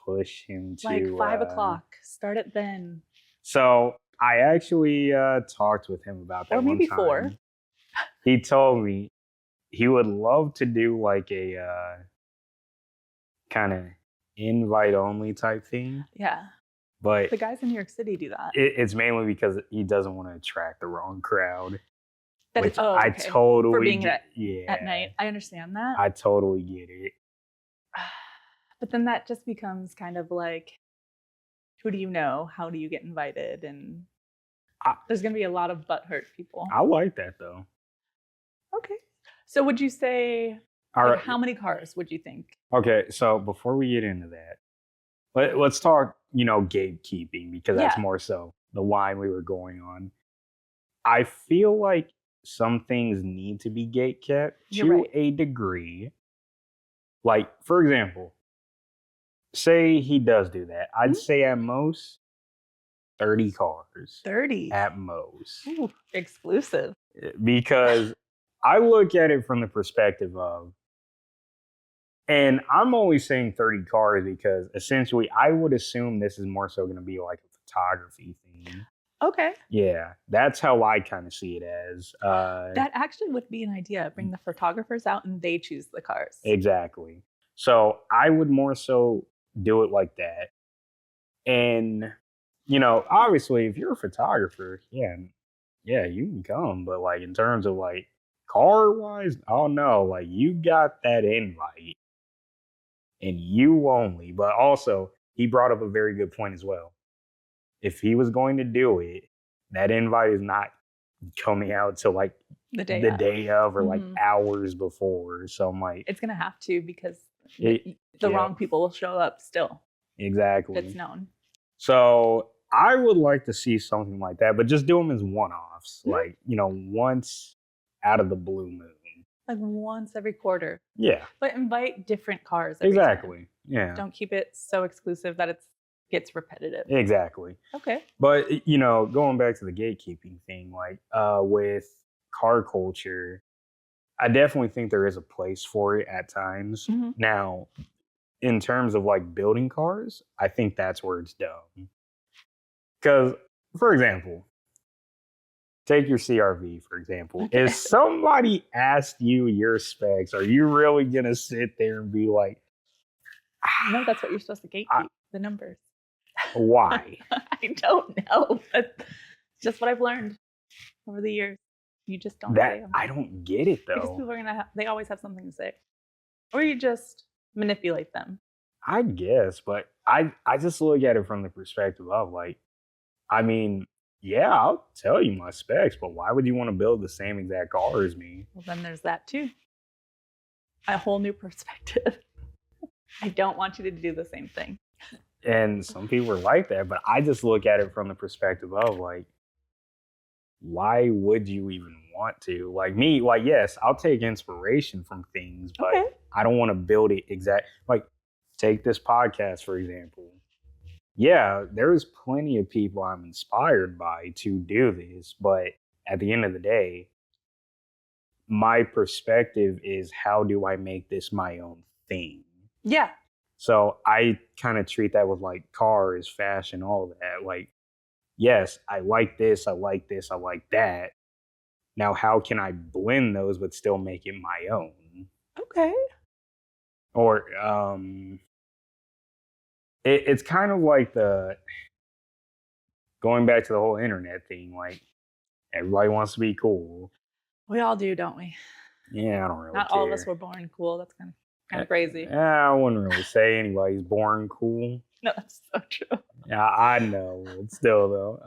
push him to like 5 o'clock. Start it then. So I actually talked with him about that. Or maybe one time. 4. He told me he would love to do like a kind of invite only type thing. Yeah. But the guys in New York City do that. It's mainly because he doesn't want to attract the wrong crowd. Okay. I totally for being at night. I understand that. I totally get it. But then that just becomes kind of like, who do you know? How do you get invited? And there's going to be a lot of butthurt people. I like that though. Okay. So would you say, how many cars would you think? Okay, so before we get into that, let's talk, gatekeeping, because that's more so the line we were going on. I feel like some things need to be gatekept to a degree. Like, for example, say he does do that. I'd say at most 30 cars. 30? At most. Ooh, exclusive. Because I look at it from the perspective of, and I'm only saying 30 cars because essentially I would assume this is more so going to be like a photography thing. Okay. Yeah, that's how I kind of see it as. That actually would be an idea. Bring the photographers out and they choose the cars. Exactly. So I would more so do it like that. And, obviously if you're a photographer, yeah, you can come. But like in terms of like car wise, oh no, like you got that invite and you only. But also he brought up a very good point as well. If he was going to do it, that invite is not coming out till like the day of or like hours before. So I'm like, it's gonna have to, because the wrong people will show up still. Exactly. It's known. So I would like to see something like that, but just do them as one-offs, like, once out of the blue moon. Like once every quarter. Yeah. But invite different cars every Exactly. time. Yeah. Don't keep it so exclusive that it gets repetitive. Exactly. Okay. But, going back to the gatekeeping thing, like with car culture, I definitely think there is a place for it at times. Now, in terms of like building cars, I think that's where it's dumb. Because, for example, take your CRV, for example. Okay. If somebody asked you your specs, are you really going to sit there and be like, no, that's what you're supposed to gatekeep, the numbers. Why? I don't know. That's just what I've learned over the years. You just don't say them. I don't get it though. Because people are they always have something to say. Or you just manipulate them. I guess, but I just look at it from the perspective of like, I mean, yeah, I'll tell you my specs, but why would you want to build the same exact car as me? Well, then there's that too. A whole new perspective. I don't want you to do the same thing. And some people are like that, but I just look at it from the perspective of like, why would you even want to. Like me, like, yes, I'll take inspiration from things, but Okay. I don't want to build it exact. Like, take this podcast, for example. Yeah, there's plenty of people I'm inspired by to do this, but at the end of the day, my perspective is how do I make this my own thing? Yeah. So I kind of treat that with like cars, fashion, all of that. Like, yes, I like this, I like this, I like that. Now, how can I blend those but still make it my own? Okay. Or it's kind of like the going back to the whole internet thing. Like, everybody wants to be cool. We all do, don't we? Yeah, I don't really Not care. all of us were born cool. That's kind of crazy. Yeah, I wouldn't really say anybody's born cool. No, that's so true. Yeah, I know. But still, though,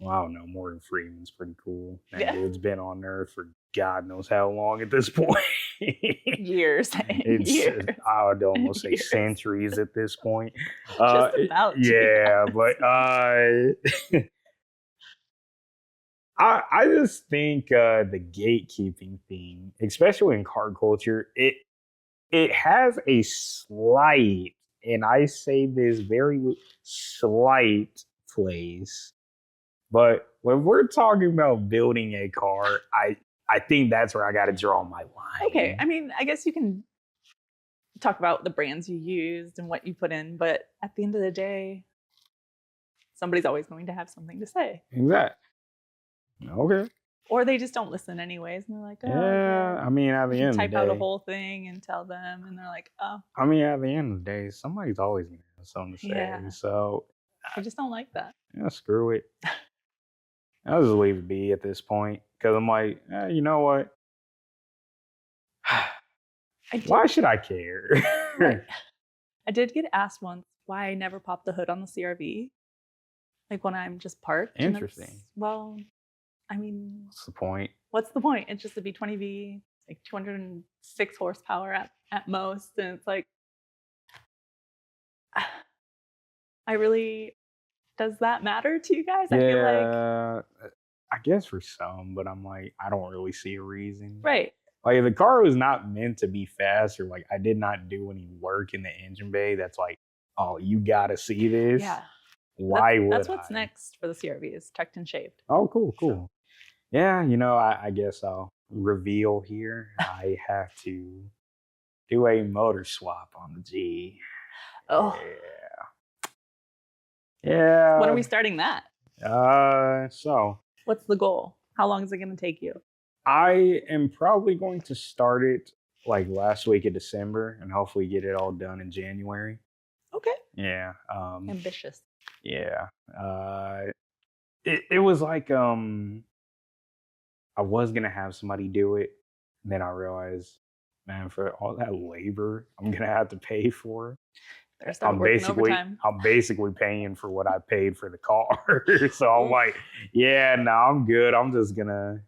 well, I don't know. Morgan Freeman's pretty cool. That dude's been on Earth for God knows how long at this point. Years. Years. I would almost say centuries at this point. Just about. Yeah, but I just think the gatekeeping thing, especially in car culture, it has a slight, and I say this very slight place. But when we're talking about building a car, I think that's where I got to draw my line. Okay, I mean, I guess you can talk about the brands you used and what you put in, but at the end of the day, somebody's always going to have something to say. Exactly. Okay. Or they just don't listen anyways, and they're like, oh, yeah. okay. I mean, at the end of the day, type out a whole thing and tell them, and they're like, oh. I mean, at the end of the day, somebody's always gonna have something to say. Yeah. So I just don't like that. Yeah, screw it. I'll just leave it be at this point because I'm like, you know what? Why should I care? Right. I did get asked once why I never popped the hood on the CRV, like when I'm just parked. Interesting. Well, I mean, what's the point? What's the point? It's just a V20V, like 206 horsepower at most, and it's like, I really. Does that matter to you guys? Yeah, I feel like, I guess for some, but I'm like, I don't really see a reason. Right. Like, the car was not meant to be fast, or like I did not do any work in the engine bay. That's like, oh, you gotta see this. Yeah. Why would that's what's next for the CRV is tucked and shaved. Oh, cool. So. Yeah, I guess I'll reveal here. I have to do a motor swap on the G. Oh. Yeah. When are we starting that? So. What's the goal? How long is it going to take you? I am probably going to start it like last week of December and hopefully get it all done in January. Okay. Yeah. Ambitious. Yeah. It was like I was gonna have somebody do it, and then I realized, man, for all that labor I'm gonna have to pay for. I'm basically paying for what I paid for the car. So I'm like, yeah, no, I'm good. I'm just gonna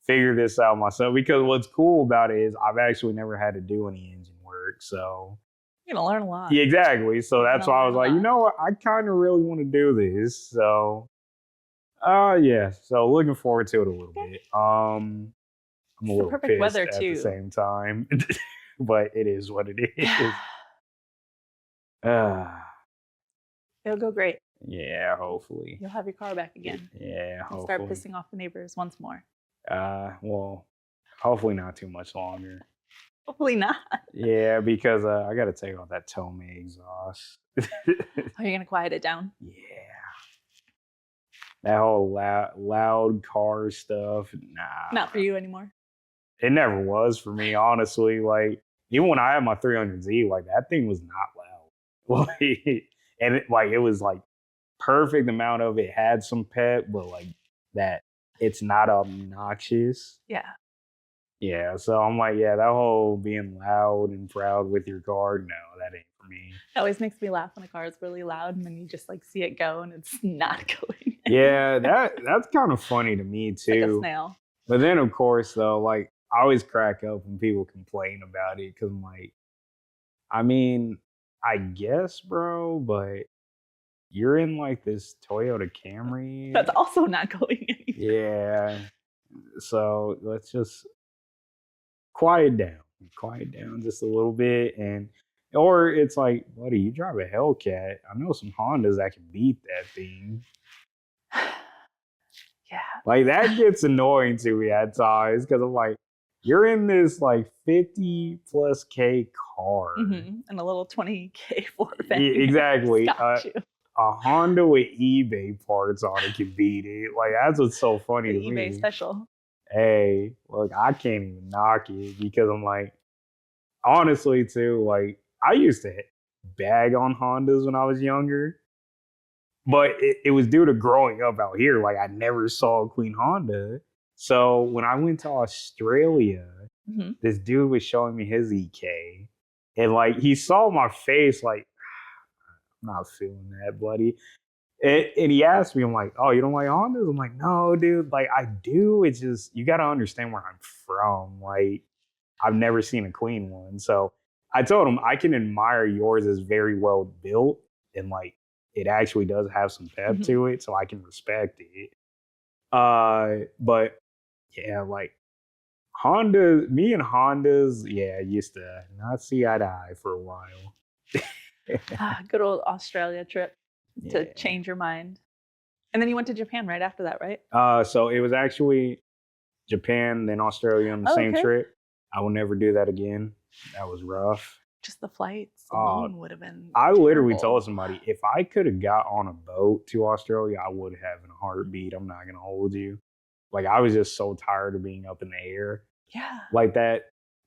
figure this out myself. Because what's cool about it is I've actually never had to do any engine work. So you're gonna learn a lot. Yeah, exactly. So that's why I was like, you know what? I kind of really want to do this. So yeah. So looking forward to it a little bit. I'm a little pissed weather at too. the same time. But it is what it is. It'll go great. Yeah, hopefully. You'll have your car back again. Yeah, hopefully. Start pissing off the neighbors once more. Well, hopefully not too much longer. Hopefully not. Yeah, because I got to take off that Tomei exhaust. Are you gonna quiet it down? Yeah. That whole loud car stuff, nah. Not for you anymore. It never was for me, honestly. Like, even when I had my 300Z, like, that thing was not loud. Like, and it was like perfect amount of it had some pep, but like that it's not obnoxious. Yeah. Yeah. So I'm like, yeah, that whole being loud and proud with your car, no, that ain't for me. It always makes me laugh when a car is really loud and then you just like see it go and it's not going. Yeah, that's kind of funny to me too. Like a snail. But then of course though, like I always crack up when people complain about it because I'm like, I mean, I guess, bro, but you're in like this Toyota Camry. That's also not going anywhere. Yeah. So let's just quiet down just a little bit, and or it's like, buddy, you drive a Hellcat. I know some Hondas that can beat that thing. Yeah. Like that gets annoying to me at times because I'm like, you're in this like 50 plus K car. And a little 20K Ford Exactly. Got you. A Honda with eBay parts on it can beat it. Like that's what's so funny The to eBay me. special. Hey, look, I can't even knock it because I'm like, honestly, too, like I used to bag on Hondas when I was younger, but it was due to growing up out here. Like I never saw a clean Honda. So when I went to Australia, this dude was showing me his EK, and like he saw my face, like I'm not feeling that, buddy. And he asked me, I'm like, oh, you don't like Hondas? I'm like, no, dude. Like I do. It's just you got to understand where I'm from. Like I've never seen a clean one. So I told him I can admire yours as very well built and like it actually does have some pep to it, so I can respect it. But yeah, like Honda, me and Hondas, yeah, used to not see eye to eye for a while. Good old Australia trip to change your mind. And then you went to Japan right after that, right? So it was actually Japan, then Australia on the same trip. I will never do that again. That was rough. Just the flights alone would have been I terrible. literally told somebody, if I could have got on a boat to Australia, I would have in a heartbeat. I'm not going to hold you. Like, I was just so tired of being up in the air. Yeah. Like that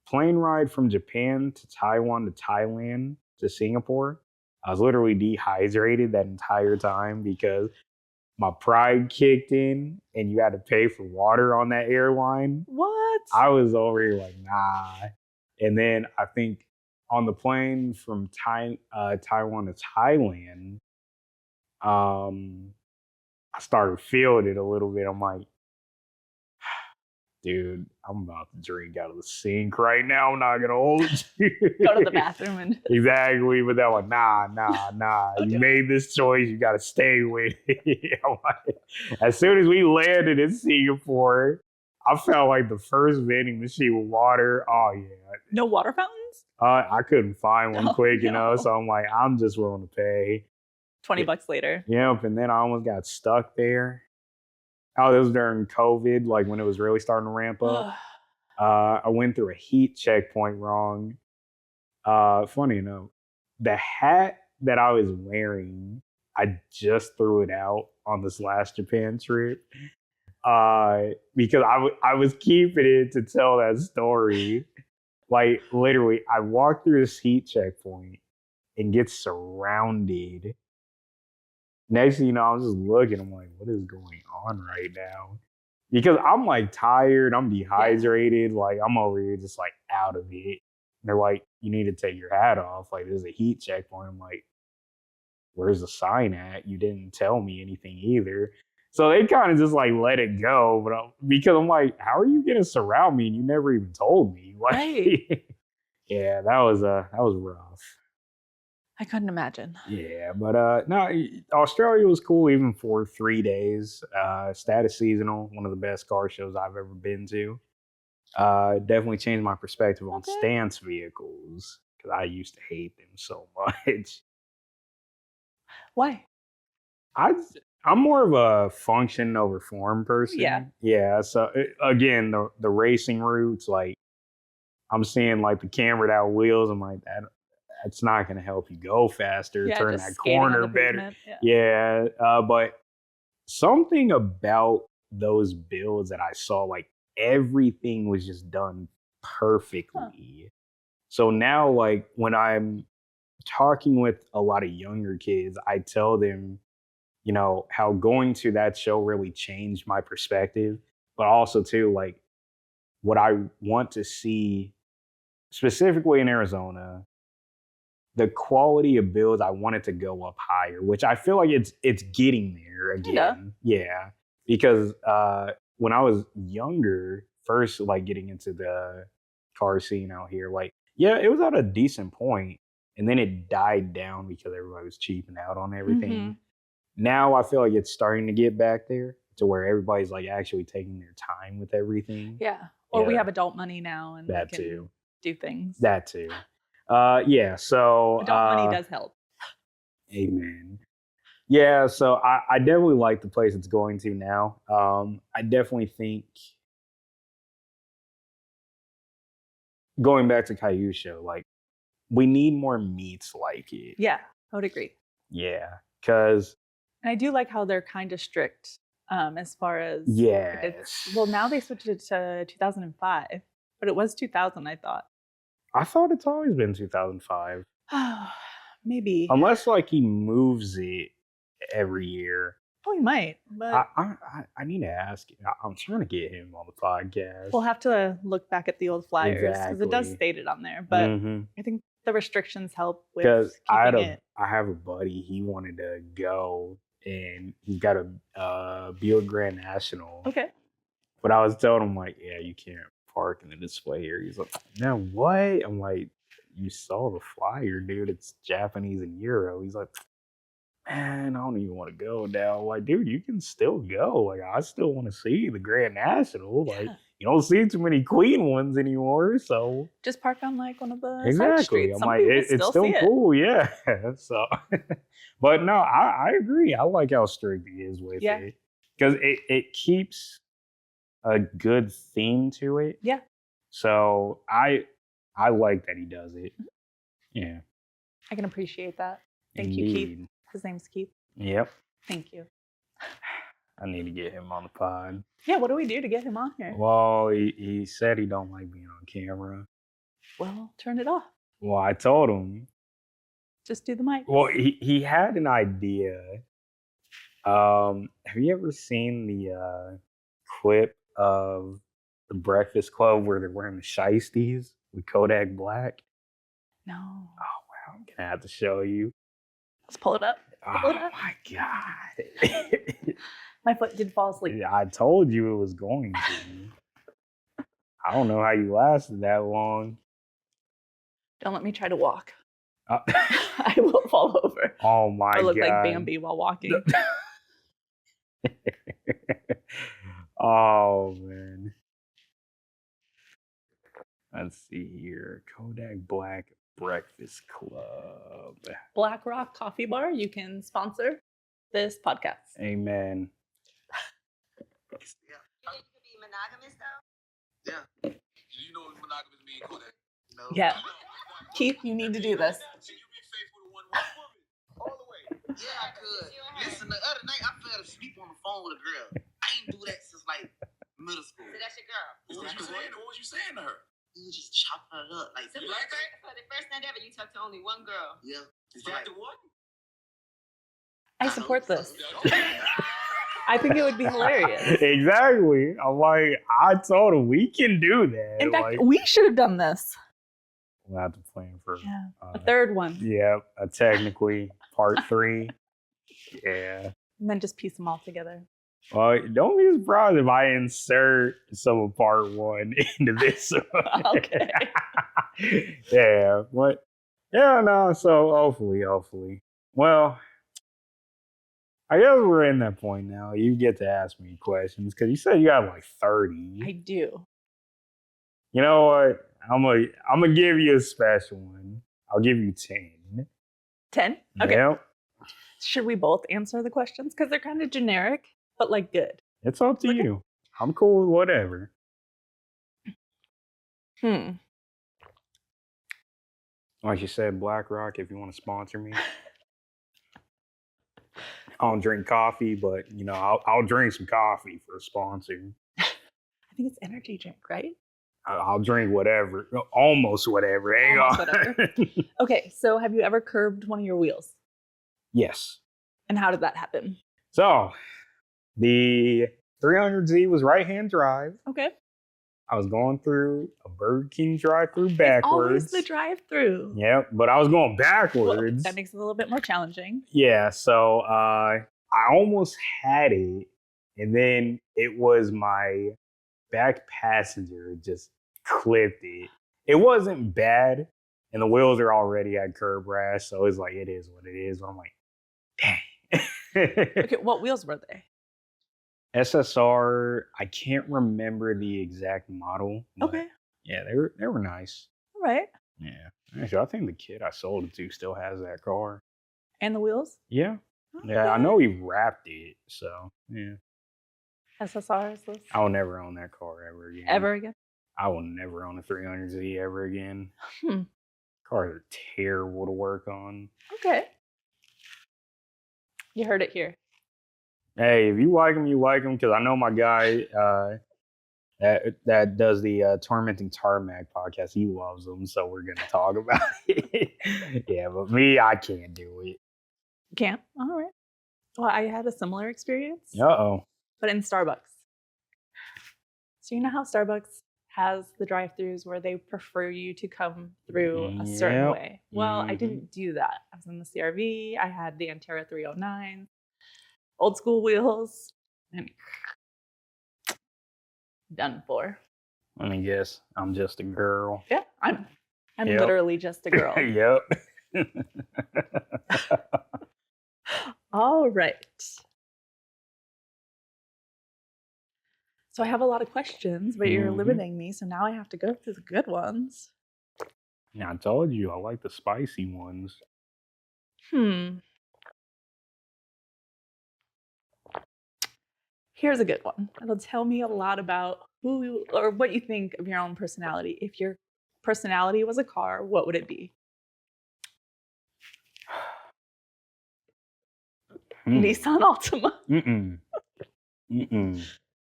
plane ride from Japan to Taiwan to Thailand to Singapore, I was literally dehydrated that entire time because my pride kicked in and you had to pay for water on that airline. What? I was over here like, nah. And then I think on the plane from Taiwan to Thailand, I started feeling it a little bit. I'm like, dude, I'm about to drink out of the sink right now. I'm not gonna hold you. Go to the bathroom and exactly. But they're like, nah. You made this choice. You got to stay with it. Like, as soon as we landed in Singapore, I felt like the first vending machine with water. Oh yeah. No water fountains? I couldn't find one quick enough, so I'm like, I'm just willing to pay. $20 later. Yep, and then I almost got stuck there. Oh, this was during COVID, like when it was really starting to ramp up. I went through a heat checkpoint wrong. Funny enough, the hat that I was wearing, I just threw it out on this last Japan trip. Because I was keeping it to tell that story. Like literally, I walked through this heat checkpoint and get surrounded. Next thing you know, I was just looking. I'm like, what is going on right now? Because I'm like tired. I'm dehydrated. Like I'm over here just like out of it. And they're like, you need to take your hat off. Like there's a heat checkpoint. I'm like, where's the sign at? You didn't tell me anything either. So they kind of just like let it go. But because I'm like, how are you gonna surround me and you never even told me? Like, right. Yeah, that was rough. I couldn't imagine. Yeah, but no, Australia was cool even for 3 days. Status Seasonal, one of the best car shows I've ever been to. Definitely changed my perspective on stance vehicles because I used to hate them so much. Why? I'm more of a function over form person. Yeah. So again, the racing routes, like I'm seeing like the cambered out wheels. I'm like that's not going to help you go faster, turn that corner better. But something about those builds that I saw, like everything was just done perfectly. So now, like when I'm talking with a lot of younger kids, I tell them, you know, how going to that show really changed my perspective, but also too, like what I want to see specifically in Arizona, the quality of builds, I want it to go up higher, which I feel like it's getting there again. Yeah. Because when I was younger, first like getting into the car scene out here, like, yeah, it was at a decent point, and then it died down because everybody was cheaping out on everything. Now I feel like it's starting to get back there to where everybody's like actually taking their time with everything. Yeah. Or we Yeah. have adult money now and That we can too. do things. That too. Yeah. So Adult money does help. Amen. Yeah. So I definitely like the place it's going to now. I definitely think going back to Caillou show, like we need more meets like it. Yeah, I would agree. Yeah. Because And I do like how they're kind of strict as far as yes. well, now they switched it to 2005, but it was 2000, I thought. I thought it's always been 2005. Maybe. Unless like he moves it every year. Oh, he might, but I need to ask. I'm trying to get him on the podcast. we'll have to look back at the old flyers because it does Exactly. state it on there. But I think the restrictions help with Because keeping it. I have a buddy. He wanted to go, and he's got a Buick Grand National. Okay. But I was telling him like, yeah, you can't park in the display here. He's like, no, what? I'm like, you saw the flyer, dude. It's Japanese and Euro. He's like, man, I don't even want to go now. I'm like, dude, you can still go. Like, I still want to see the Grand National. Like, you don't see too many Queen ones anymore. So just park on like one of the side exactly. streets. I'm Some like, people it's still see cool, yeah. So, but no, I agree. I like how strict he is with it because it keeps a good theme to it. Yeah. So I like that he does it. Yeah. I can appreciate that. Thank you, Keith. His name's Keith. Yep. Thank you. I need to get him on the pod. Yeah, what do we do to get him on here? Well, he said he don't like being on camera. Well, turn it off. Well, I told him. Just do the mic. Well, he had an idea. Have you ever seen the clip of the Breakfast Club where they're wearing the shiesties with Kodak Black? No. Oh, wow. I'm going to have to show you. Let's pull it up. Oh, my God. My foot did fall asleep. I told you it was going to. I don't know how you lasted that long. Don't let me try to walk. Uh, I will fall over. Oh, my God. I look like Bambi while walking. Oh, man. Let's see here. Kodak Black Breakfast Club. Black Rock Coffee Bar, you can sponsor this podcast. Amen. You think you could be monogamous though? Yeah. You know what monogamous means, Kodak? No. Yeah. Keith, you need to do this. So you be faithful to one woman all the way. Yeah, I could. Listen, the other night I fell asleep on the phone with a girl. I ain't do that since like middle school. So that's your girl. What was you saying to her? We was just chopping it up. Like, So like that? for the first night ever, you talked to only one girl. Yeah. Is that the one? I support this. I think it would be hilarious. Exactly. I'm like, I told him we can do that. In fact, like, we should have done this. we'll have to plan for A third one. yeah, technically part 3. Yeah. And then just piece them all together. Well, don't be surprised if I insert some of part 1 into this one. Okay. Yeah, but yeah, no, so hopefully. Well, I guess we're in that point now. You get to ask me questions because you said you have like 30. I do. You know what? I'm gonna give you a special one. I'll give you 10. 10? Okay. Yep. Should we both answer the questions? Because they're kind of generic, but like good. It's up to Okay. you. I'm cool with whatever. Like you said, BlackRock, if you want to sponsor me. I don't drink coffee, but you know, I'll drink some coffee for a sponsor. I think it's energy drink, right? I'll drink whatever, almost whatever. Hang Almost on. whatever. Okay, so have you ever curbed one of your wheels? Yes. And how did that happen? So the 300Z was right-hand drive. Okay. I was going through a Burger King drive-through It's backwards. always the drive-through. Yep, but I was going Well, backwards. that makes it a little bit more challenging. Yeah, so I almost had it, and then it was my back passenger just clipped it. It wasn't bad, and the wheels are already at curb rash, so it's like, it is what it is. But I'm like, dang. Okay, what wheels were they? SSR, I can't remember the exact model. but Okay. Yeah, they were nice. All right. Yeah. Actually, I think the kid I sold it to still has that car. And the wheels? Yeah. Yeah, I Okay. know he wrapped it, so yeah. SSR is this? I will never own that car ever again. Ever again? I will never own a 300Z ever again. Hmm. Cars are terrible to work on. Okay. You heard it here. Hey, if you like them, you like them. Because I know my guy that does the Tormenting Tarmac podcast. He loves them, so we're gonna talk about it. Yeah, but me, I can't do it. Can't? All right. Well, I had a similar experience, Uh-oh. but in Starbucks. So you know how Starbucks has the drive-throughs where they prefer you to come through a certain Yep. way? Well, I Mhm. didn't do that. I was in the CRV. I had the Antera 309, old school wheels, and done for. Let me guess. I'm just a girl. Yeah, I'm Yep. literally just a girl. Yep. All right. So I have a lot of questions, but you're Mhm. limiting me, so now I have to go through the good ones. Now, I told you I like the spicy ones. Here's a good one. It'll tell me a lot about who you, or what you think of your own personality. If your personality was a car, what would it be? Nissan Altima. Mm-mm. Mm-mm.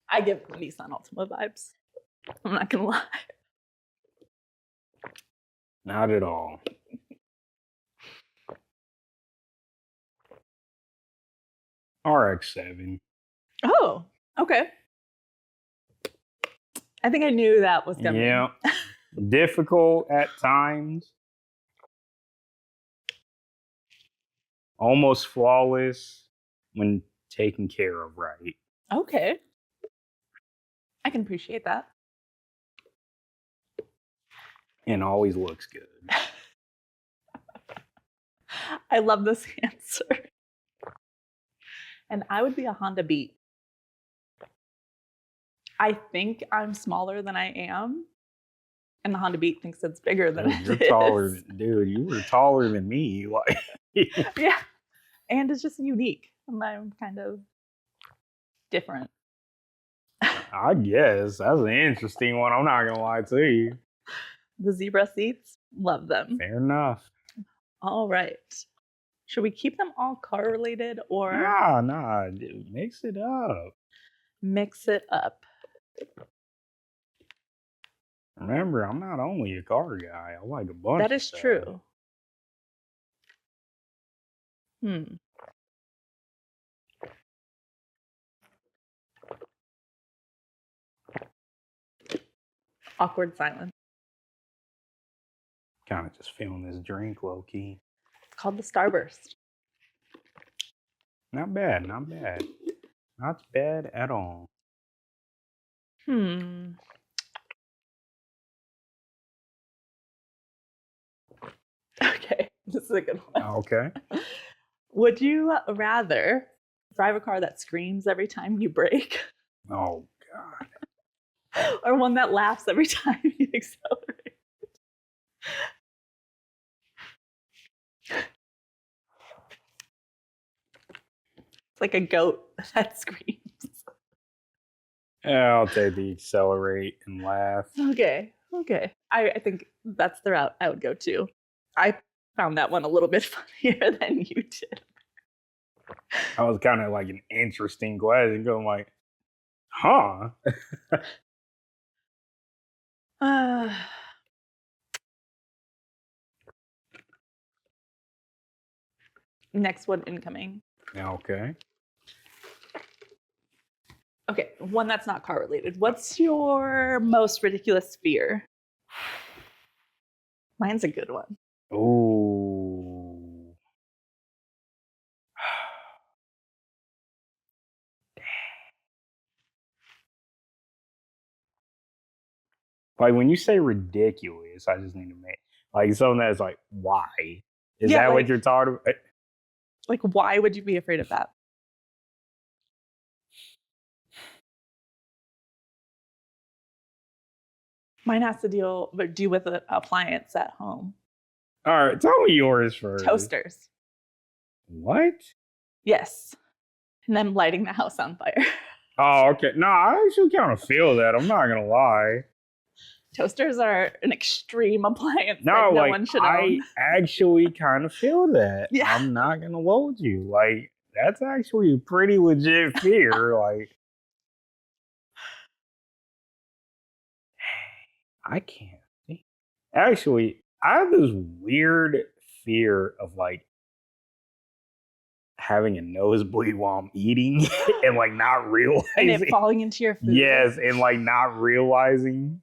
I give Nissan Altima vibes. I'm not gonna lie. Not at all. RX-7. Oh, okay. I think I knew that was coming. Yeah. Difficult at times. Almost flawless when taken care of right. Okay. I can appreciate that. And always looks good. I love this answer. And I would be a Honda Beat. I think I'm smaller than I am. And the Honda Beat thinks it's bigger than Dude, you're it is. taller. Dude, you were taller than me. Like, Yeah. And it's just unique. And I'm kind of different. I guess. That's an interesting one. I'm not going to lie to you. The zebra seats, love them. Fair enough. All right. Should we keep them all car related or Nah, dude, mix it up. mix it up? Remember, I'm not only a car guy. I like a bunch That of is stuff. true. Awkward silence. Kind of just feeling this drink low key. It's called the Starburst. Not bad, not bad. Not bad at all. Okay, this is a good one. Okay. Would you rather drive a car that screams every time you brake Oh, God. or one that laughs every time you accelerate? It's like a goat that screams. Yeah, I'll take the accelerate and laugh. Okay. I think that's the route I would go to. I found that one a little bit funnier than you did. That was kind of like an interesting question. Going like, huh? Next one incoming. Okay. Okay, one that's not car related. What's your most ridiculous fear? Mine's a good one. Ooh. Like when you say ridiculous, I just need to make like something that's like, why? Is Yeah, that like- what you're talking about? Like, why would you be afraid of that? Mine has to do with an appliance at home. All right, tell me yours first. Toasters. What? Yes. And then lighting the house on fire. Oh, okay. No, I actually kind of feel that. I'm not gonna lie. Toasters are an extreme appliance No, that no like one should I own. actually kind of feel that. Yeah. I'm not gonna hold you. Like that's actually a pretty legit fear. Like I can't. Actually, I have this weird fear of like having a nosebleed while I'm eating and like not realizing. And it falling into your food. Yes, and like not realizing.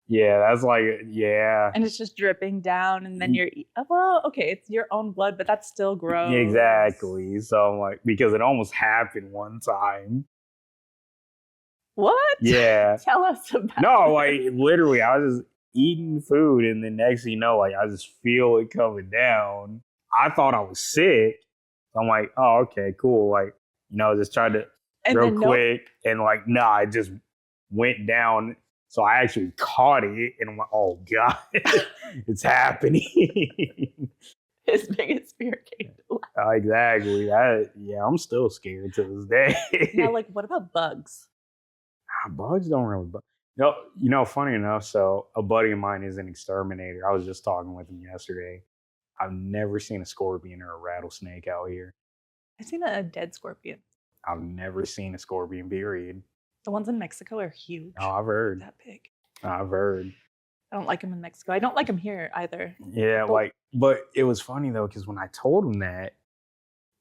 Yeah, that's like, yeah. And it's just dripping down, and then you're, well, okay, it's your own blood, but that's still gross. Exactly. So I'm like, because it almost happened one time. What? Yeah. Tell us about No, it. like literally, I was just eating food, and the next thing you know, like I just feel it coming down. I thought I was sick. So I'm like, oh, okay, cool. Like, just tried to real quick, and like, nah, it just went down. So I actually caught it, and I'm like, oh God, it's happening. His biggest fear came to life. Exactly. Yeah, I'm still scared to this day. Now, like, what about bugs? Bugs don't really bug. No, funny enough, so a buddy of mine is an exterminator. I was just talking with him yesterday. I've never seen a scorpion or a rattlesnake out here. I've seen a dead scorpion. I've never seen a scorpion, period. The ones in Mexico are huge. Oh, I've heard. That big. I've heard. I don't like them in Mexico. I don't like them here either. Yeah, but it was funny though, because when I told him that,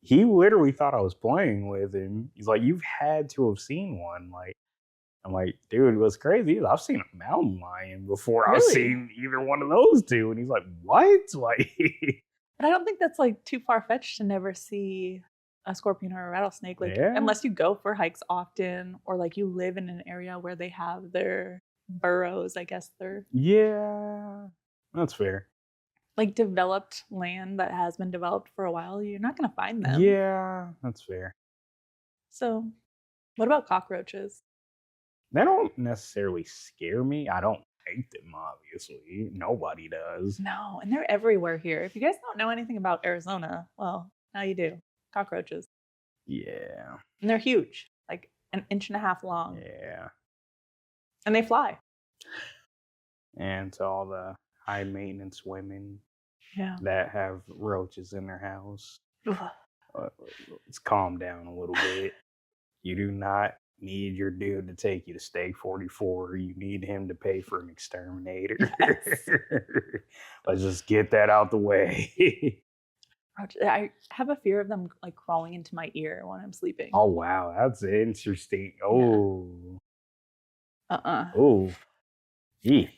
he literally thought I was playing with him. He's like, you've had to have seen one. Like, I'm like, dude, what's crazy is I've seen a mountain lion before I've seen either one of those two. And he's like, what? Like, but I don't think that's like too far-fetched to never see a scorpion or a rattlesnake. Like, unless you go for hikes often, or like you live in an area where they have their burrows, I guess they're. Yeah, that's fair. Like developed land that has been developed for a while, you're not going to find them. Yeah, that's fair. So, what about cockroaches? They don't necessarily scare me. I don't hate them, obviously. Nobody does. No, and they're everywhere here. If you guys don't know anything about Arizona, well, now you do. Cockroaches. Yeah. And they're huge, like 1.5 inches long. Yeah. And they fly. And to all the high maintenance women that have roaches in their house, let's calm down a little bit. You do not need your dude to take you to Steak 44. You need him to pay for an exterminator. Yes. Let's just get that out the way. I have a fear of them like crawling into my ear when I'm sleeping. Oh wow, that's interesting. Oh. Oh. Eek.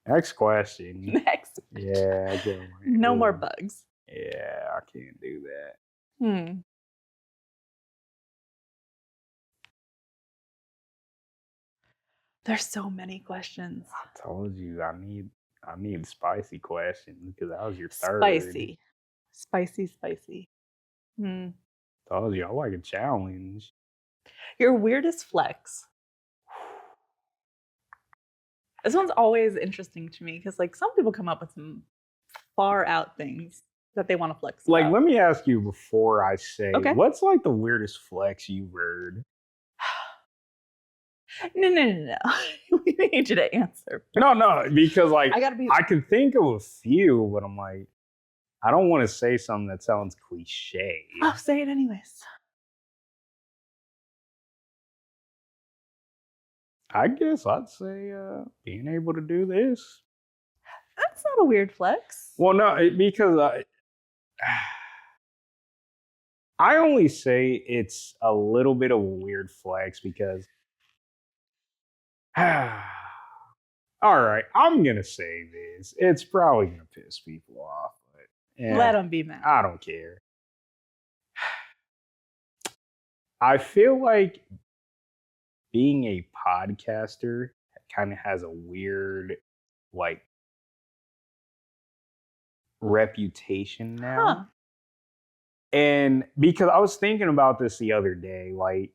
Next question. Next. Yeah. No more bugs. Yeah, I can't do that. There's so many questions. I told you I need spicy questions because that was your third. Spicy. Told you I like a challenge. Your weirdest flex. This one's always interesting to me because like some people come up with some far out things that they want to flex Like, about. let me ask you before I say, what's like the weirdest flex you've heard? No. We need you to answer. No, because like I can think of a few, but I'm like, I don't want to say something that sounds cliche. Oh, say it anyways. I guess I'd say being able to do this. That's not a weird flex. Well, no, because I only say it's a little bit of a weird flex because all right, I'm going to say this. It's probably going to piss people off. But let them be mad. I don't care. I feel like being a podcaster kind of has a weird, like, reputation now. Huh. And because I was thinking about this the other day, like,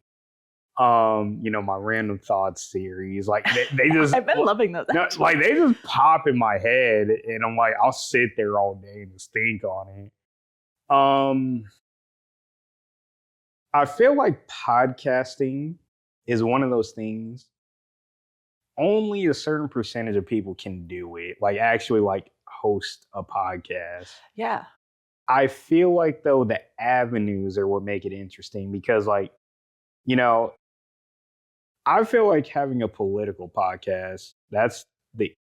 My random thoughts series. Like they just I've been loving those. no, actually. like they just pop in my head, and I'm like, I'll sit there all day and just think on it. I feel like podcasting is one of those things. Only a certain percentage of people can do it. Like actually, like host a podcast. Yeah. I feel like though the avenues are what make it interesting because, like, I feel like having a political podcast, that's the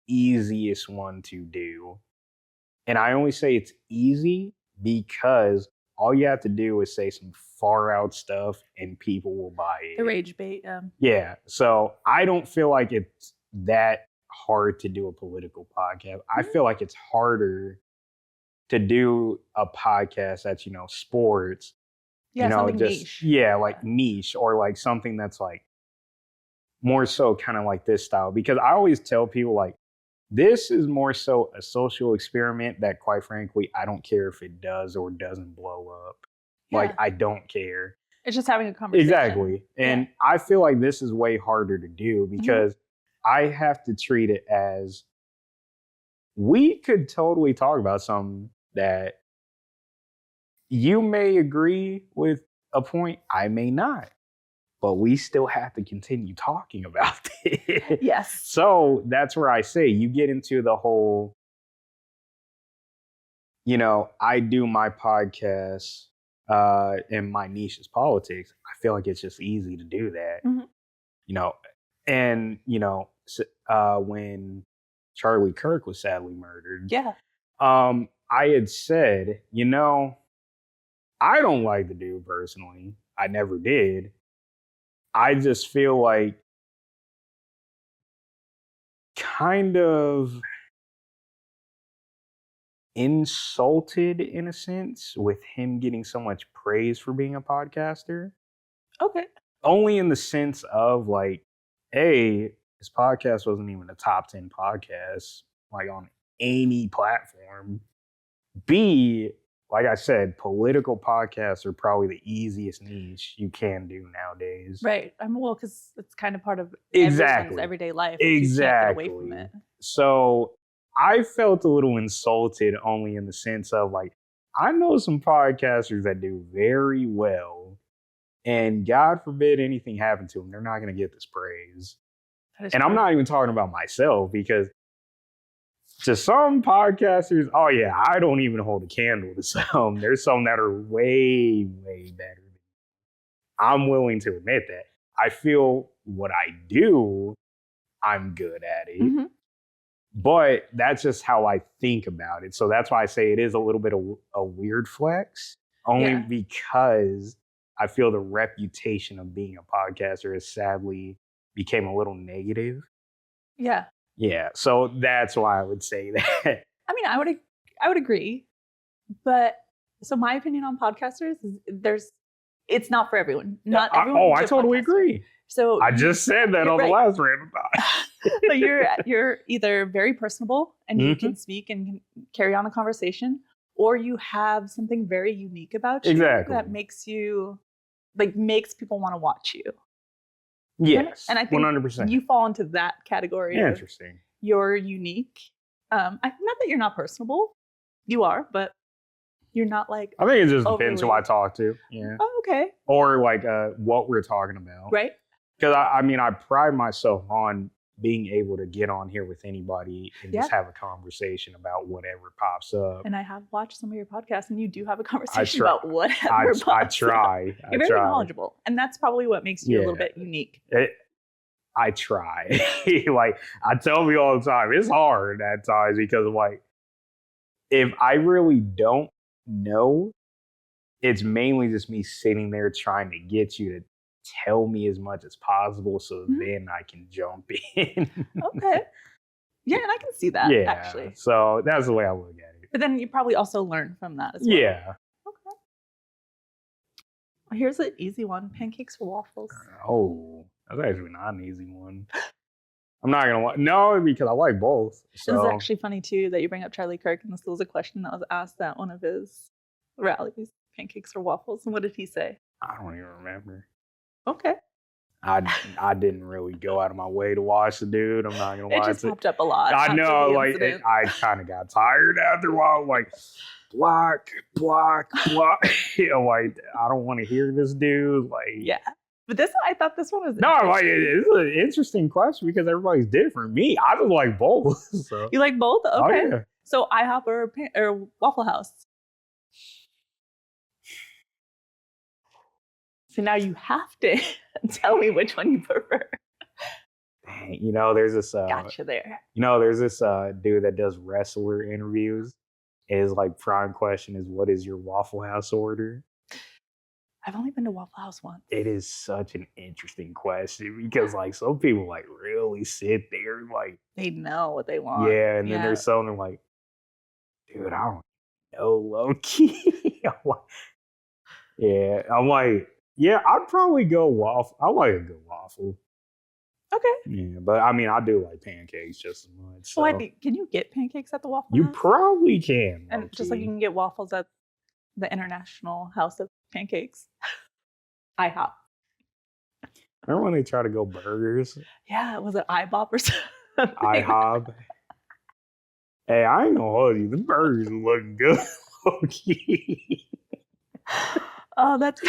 easiest one to do. And I only say it's easy because all you have to do is say some far out stuff and people will buy it. The rage bait. Yeah. So I don't feel like it's that hard to do a political podcast. I feel like it's harder to do a podcast that's, sports. Yeah, something niche. Yeah, like niche or like something that's like more so kind of like this style. Because I always tell people like, this is more so a social experiment that quite frankly, I don't care if it does or doesn't blow up. Yeah. Like, I don't care. It's just having a conversation. Exactly. And I feel like this is way harder to do because I have to treat it as we could totally talk about something that you may agree with a point, I may not. But we still have to continue talking about it. Yes. So that's where I say you get into the whole, I do my podcast and my niche is politics. I feel like it's just easy to do that. And, when Charlie Kirk was sadly murdered, I had said, I don't like the dude personally. I never did. I just feel like kind of insulted in a sense with him getting so much praise for being a podcaster. Okay. Only in the sense of like, A, his podcast wasn't even a top 10 podcast, like on any platform. B, like I said, political podcasts are probably the easiest niche you can do nowadays. Right. Well, because it's kind of part of Exactly. everyone's everyday life. Exactly. You can't get away from it. So I felt a little insulted only in the sense of like, I know some podcasters that do very well, and God forbid anything happened to them, they're not going to get this praise. And true. I'm not even talking about myself because to some podcasters, oh yeah, I don't even hold a candle to some. There's some that are way, way better. I'm willing to admit that. I feel what I do, I'm good at it. Mm-hmm. But that's just how I think about it. So that's why I say it is a little bit of a weird flex, only because I feel the reputation of being a podcaster has sadly became a little negative. Yeah. Yeah, so that's why I would say that. I mean, I would agree, but so my opinion on podcasters is it's not for everyone. Not everyone. I totally agree. So I just said that on the last random thought. But you're either very personable and you can speak and can carry on a conversation, or you have something very unique about you that makes people want to watch you. Yes, and I think 100%. You fall into that category. Interesting. You're unique. Not that you're not personable. You are, but you're not like. I think it just depends who I talk to. Yeah. Oh, okay. Or like what we're talking about. Right. Because I pride myself on being able to get on here with anybody and just have a conversation about whatever pops up. And I have watched some of your podcasts, and you do have a conversation about whatever pops I try. up. You're very knowledgeable, and that's probably what makes you a little bit unique. I try. Like, I tell people all the time, it's hard at times because, like, if I really don't know, it's mainly just me sitting there trying to get you to tell me as much as possible so then I can jump in. Okay. Yeah, and I can see that, actually. So that's the way I look at it. But then you probably also learn from that as well. Yeah. Okay. Well, here's an easy one. Pancakes or waffles? Oh, that's actually not an easy one. I'm not going to lie. No, because I like both. So. It's actually funny, too, that you bring up Charlie Kirk, and this was a question that was asked at one of his rallies. Pancakes or waffles? And what did he say? I don't even remember. Okay. I didn't really go out of my way to watch the dude. I'm not gonna It lie just to you. popped up a lot. I after know, the like incident. I kind of got tired after a while. Like block. Like I don't want to hear this dude. Like Yeah. But this one, I thought this one was no, like interesting. it's an interesting question because everybody's different. Me, I just like both. So. You like both? Okay. Oh yeah. So IHOP or Waffle House? So now you have to tell me which one you prefer. Dang, you know, there's this Gotcha there. there's this dude that does wrestler interviews. His like prime question is, what is your Waffle House order? I've only been to Waffle House once. It is such an interesting question because like some people like really sit there like They know what they want. yeah, and then there's something like, dude, I don't know, low key. I'm like, yeah, I'd probably go waffle. I like a good waffle. Okay. Yeah, but I mean, I do like pancakes just as much. So. So I think, can you get pancakes at the Waffle You House? probably can. And just like you can get waffles at the International House of Pancakes. IHOP. Remember when they try to go burgers? Yeah, was it IBOP or something? IHOB. Hey, I ain't gonna hold you. The burgers are looking good. Okay. Oh, that's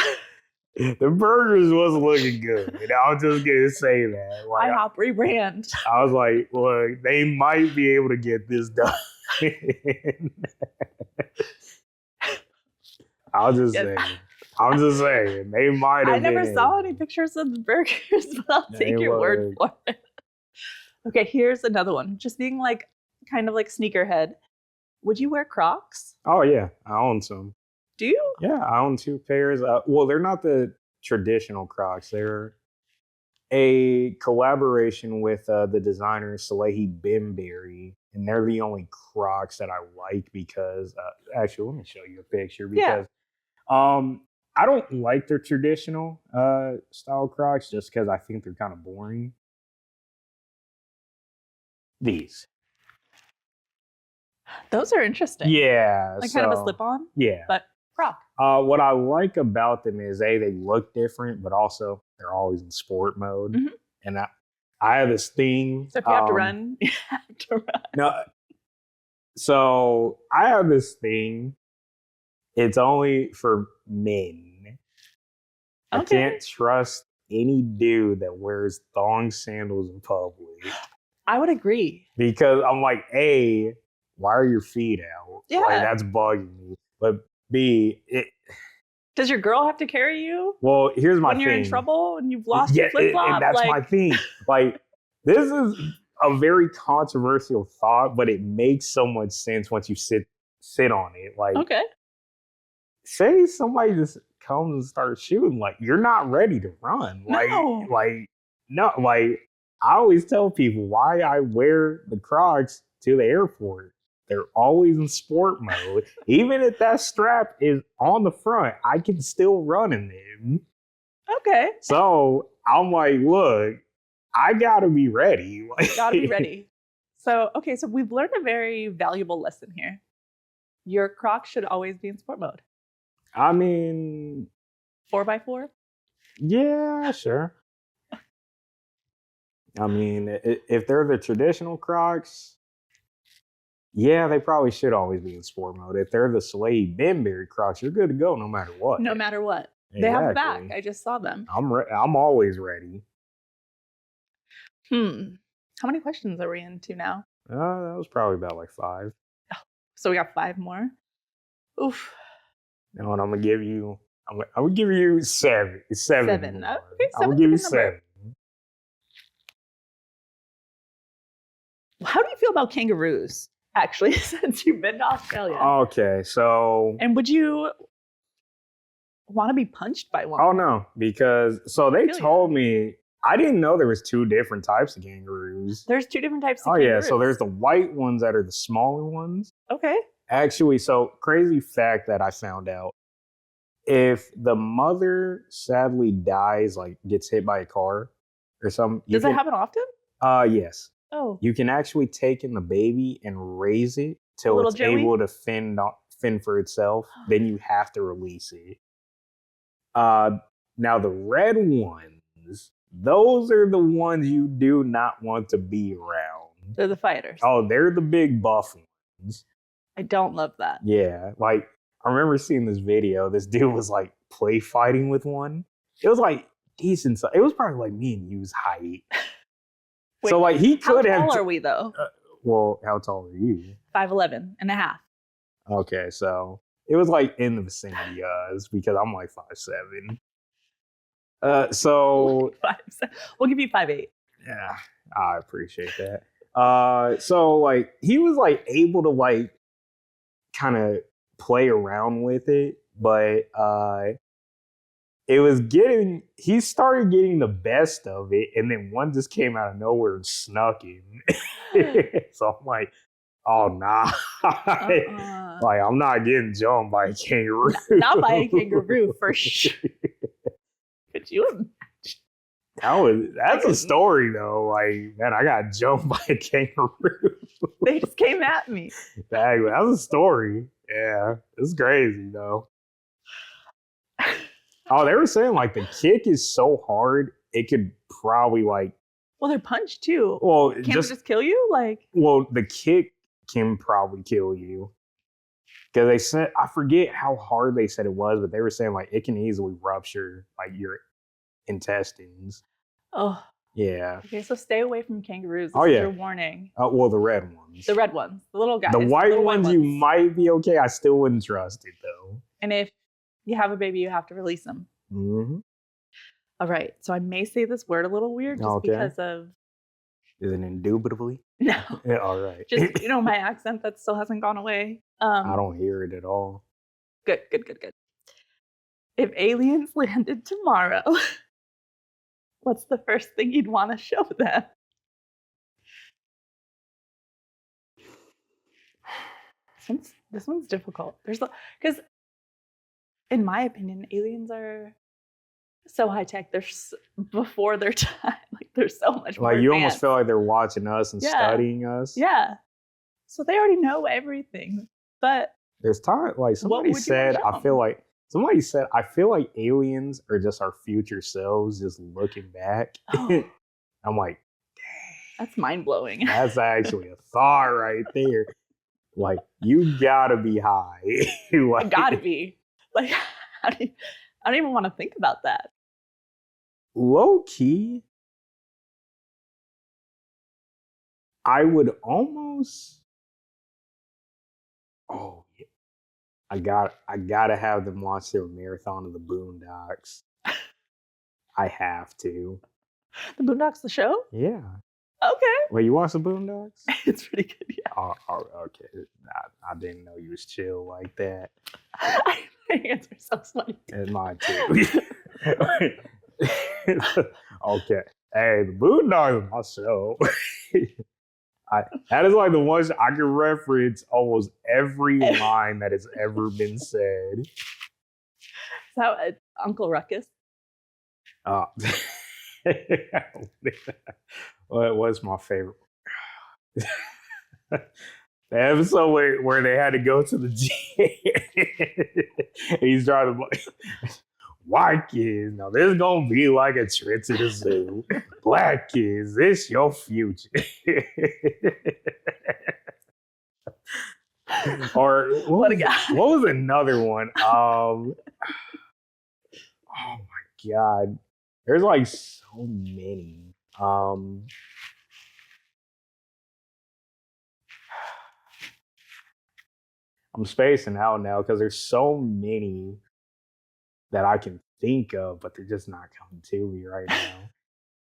The burgers was looking good. And I was just gonna say that. Like, IHOP rebrand. I was like, look, they might be able to get this done. I'm just saying. They might have I never been saw able. any pictures of the burgers, but I'll They take your word were. for it. Okay, here's another one. Just being like kind of like sneakerhead. Would you wear Crocs? Oh yeah, I own some. Do you? Yeah, I own 2 pairs. Well, they're not the traditional Crocs. They're a collaboration with the designer Salehi Bimberry, and they're the only Crocs that I like because actually, let me show you a picture because I don't like their traditional style Crocs just because I think they're kind of boring. These. Those are interesting. Yeah. Like kind of a slip-on, Yeah. but Croc. What I like about them is they look different, but also they're always in sport mode. Mhm. And I have this thing. So if you have to run, you have to run. No, so I have this thing. It's only for men. I Okay. can't trust any dude that wears thong sandals in public I would agree. because I'm like, A, why are your feet out? Yeah. Like, that's bugging me. But B, Does your girl have to carry you well, here's my when you're thing. in trouble and you've lost your flip flop? And that's like, my thing. Like, this is a very controversial thought, but it makes so much sense once you sit on it. Like, okay. say somebody just comes and starts shooting, like you're not ready to run. No. Like I always tell people why I wear the Crocs to the airport. They're always in sport mode. Even if that strap is on the front, I can still run in them. Okay. So I'm like, look, I gotta be ready. Like, Gotta be ready. So, okay, so we've learned a very valuable lesson here. Your Crocs should always be in sport mode. I mean, 4x4? yeah, sure. I mean, if they're the traditional Crocs, yeah, they probably should always be in sport mode. If they're the Soleil Benberry Crocs, you're good to go no matter what. No matter what. They have back. Exactly. I just saw them. I'm always ready. How many questions are we into now? That was probably about like 5. So we got 5 more. Oof. No, and I'm gonna give you 7. 7. more. Okay, I'm gonna 7's give a you good number. 7. How do you feel about kangaroos, actually, since you've been to Australia? Okay, so And would you want to be punched by one? oh no, because so they feel you. told me I didn't know there was 2 different types of kangaroos. There's 2 different types of Oh kangaroos. yeah, so there's the white ones that are the smaller ones. Okay. Actually, so crazy fact that I found out. If the mother sadly dies, like gets hit by a car or something. Does that happen often? Yes. Oh. You can actually take in the baby and raise it till Little it's Joey? able to fend for itself. Then you have to release it. Now the red ones those are the ones you do not want to be around. They're the fighters. Oh, they're the big buff ones. I don't love that. Yeah, like I remember seeing this video. This dude was like play fighting with one. It was like decent. It was probably like me and you's height. Wait, so like he could have. How tall are we though? Well, how tall are you? 5'11" and a half. Okay, so it was like in the vicinity of us because I'm like 5'7". So 5'7". We'll give you 5'8". yeah, I appreciate that. So like he was like able to like kind of play around with it, but he started getting the best of it, and then one just came out of nowhere and snuck him. So I'm like, oh nah. Like I'm not getting jumped by a kangaroo. Not by a kangaroo for sure. Could you imagine? That's a story though. Like, man, I got jumped by a kangaroo. They just came at me. Exactly. That's a story. Yeah. It's crazy though. Oh, they were saying like the kick is so hard it could probably like. Well, they're punched too. Well, can't it just kill you? Like. Well, the kick can probably kill you. Because they said, I forget how hard they said it was, but they were saying like it can easily rupture like your intestines. Oh. Yeah. Okay, so stay away from kangaroos. This is your warning. Well, the red ones. The red ones. The little guys. The white ones, you might be okay. I still wouldn't trust it though. And if you have a baby, you have to release them. Mm-hmm. All right. So I may say this word a little weird just because of. Is it indubitably? No. Yeah, all right. Just, my accent that still hasn't gone away. I don't hear it at all. Good. If aliens landed tomorrow, what's the first thing you'd want to show them? This one's difficult. Because in my opinion, aliens are so high tech. They're before their time. Like they're so much more. Like you advanced. almost feel like they're watching us and studying us. Yeah. So they already know everything. But there's time. Like somebody said, I feel like aliens are just our future selves, just looking back. Oh. I'm like, dang, that's mind blowing. That's actually a thought right there. Like you gotta be high. Like, I gotta be. Like, I don't even want to think about that. Low key, I would almost. Oh, yeah. I gotta have them watch their marathon of the Boondocks. I have to. The Boondocks, the show? Yeah. Okay. Well, you watch the Boondocks? It's pretty good, yeah. Oh, okay. I didn't know you was chill like that. My answer sounds funny. And mine too. Okay. Hey, the Boondocks is my show. That is like the ones I can reference almost every line that has ever been said. So, Uncle Ruckus? Well, it was my favorite. The episode where they had to go to the gym. He's driving white kids. Now this is gonna be like a trip to the zoo. Black kids, this your future. Or what was another one? Oh my god, there's like so many. I'm spacing out now because there's so many that I can think of, but they're just not coming to me right now.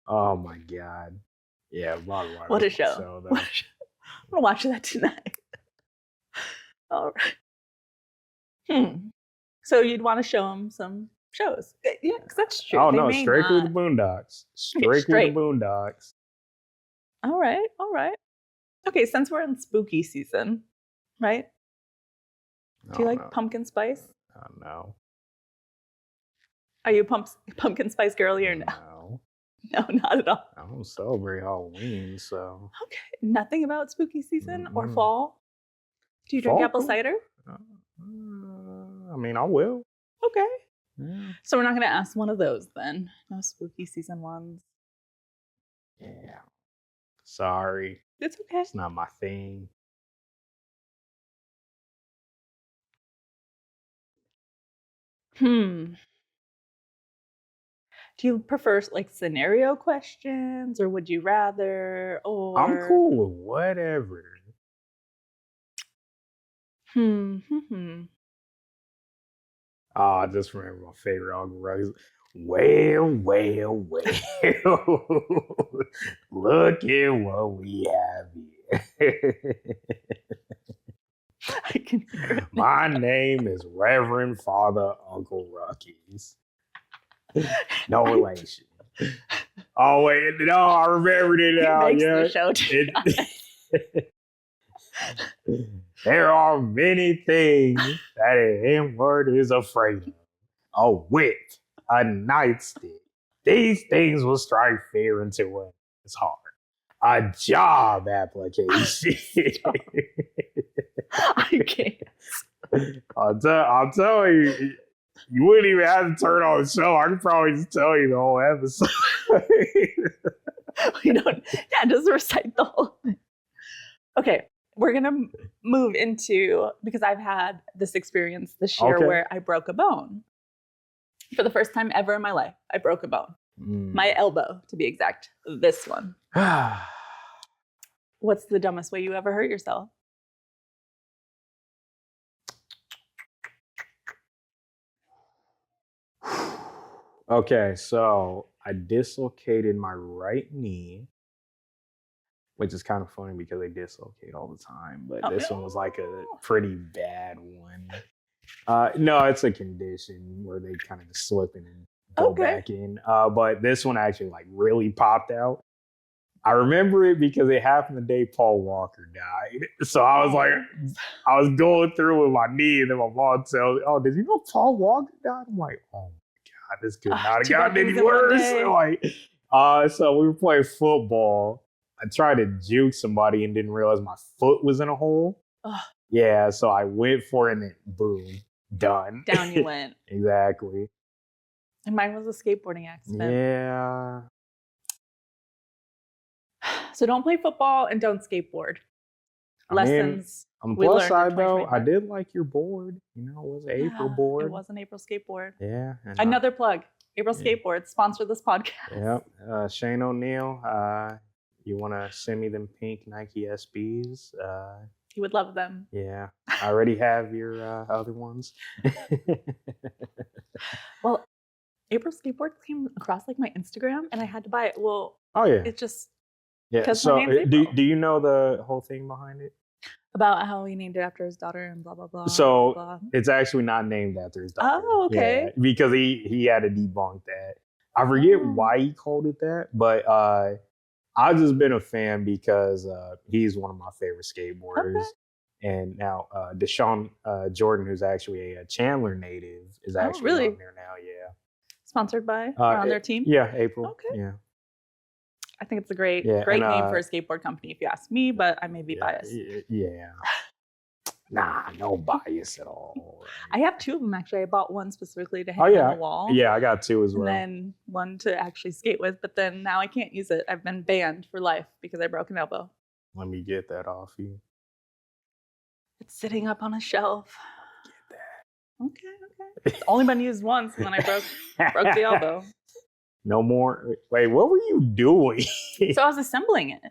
Oh my god. Yeah, what a show. I'm gonna watch that tonight. All right. So you'd want to show them some shows. Yeah, because that's true. Oh, no, strictly the Boondocks. Strictly the Boondocks. All right. Okay, since we're in spooky season, right? Do you like pumpkin spice? No. Are you a pumpkin spice girly or no? No, not at all. I don't celebrate Halloween, so. Okay, nothing about spooky season or fall? Do you drink apple cider? I mean, I will. Okay. Yeah. So we're not going to ask one of those then. No spooky season ones. Yeah. Sorry. It's okay. It's not my thing. Do you prefer like scenario questions or would you rather? Or I'm cool with whatever. I just remember my favorite Uncle Ruckus. Well. Look at what we have here. I can hear it. My name is Reverend Father Uncle Ruckus. No relation. Oh wait, no, I remembered it now. He makes Yeah, the show too. there are many things that an M-word is afraid of. A whip, a nightstick. These things will strike fear into his heart. A job application. I can't. I'm telling you, you wouldn't even have to turn on the show. I could probably just tell you the whole episode. Just recite the whole thing. Okay, we're going to move into, because I've had this experience this year where I broke a bone. For the first time ever in my life, I broke a bone. My elbow, to be exact. This one. What's the dumbest way you ever hurt yourself? Okay, so I dislocated my right knee, which is kind of funny because they dislocate all the time, but this one was like a pretty bad one. No, it's a condition where they kind of just slip in and go back in. But this one actually like really popped out. I remember it because it happened the day Paul Walker died. So I was like, I was going through with my knee, and then my mom tells me, "Oh, did you know Paul Walker died?" I'm like, "Oh my God, this could not have gotten any worse." So we were playing football. I tried to juke somebody and didn't realize my foot was in a hole. Yeah, so I went for it and then boom, done. Down you went. Exactly. And mine was a skateboarding accident. Yeah. So don't play football and don't skateboard. Lessons. On the plus side though, I did like your board. You know, it was an April board. It was an April skateboard. Yeah. Another plug. April Skateboards sponsor this podcast. Yep. Shane O'Neill, you want to send me them pink Nike SBs? You would love them. Yeah. I already have your other ones. Well, April Skateboards came across like my Instagram and I had to buy it. Well, it just... Yeah. So do you know the whole thing behind it? About how he named it after his daughter and blah, blah, blah. So blah, blah. It's actually not named after his daughter. Oh, okay. Yeah, because he had to debunk that. I forget why he called it that, but I've just been a fan because he's one of my favorite skateboarders. Okay. And now Deshaun Jordan, who's actually a Chandler native, is actually on there now. Yeah. Sponsored by or on their team? Yeah, April. Okay. Yeah. I think it's a great name for a skateboard company, if you ask me, but I may be biased. Yeah. Nah, no bias at all. I have two of them, actually. I bought one specifically to hang on the wall. Yeah, I got two as well. And then one to actually skate with, but then now I can't use it. I've been banned for life because I broke an elbow. Let me get that off you. It's sitting up on a shelf. Get that. Okay. It's only been used once, and then I broke the elbow. No more. Wait, what were you doing? So I was assembling it.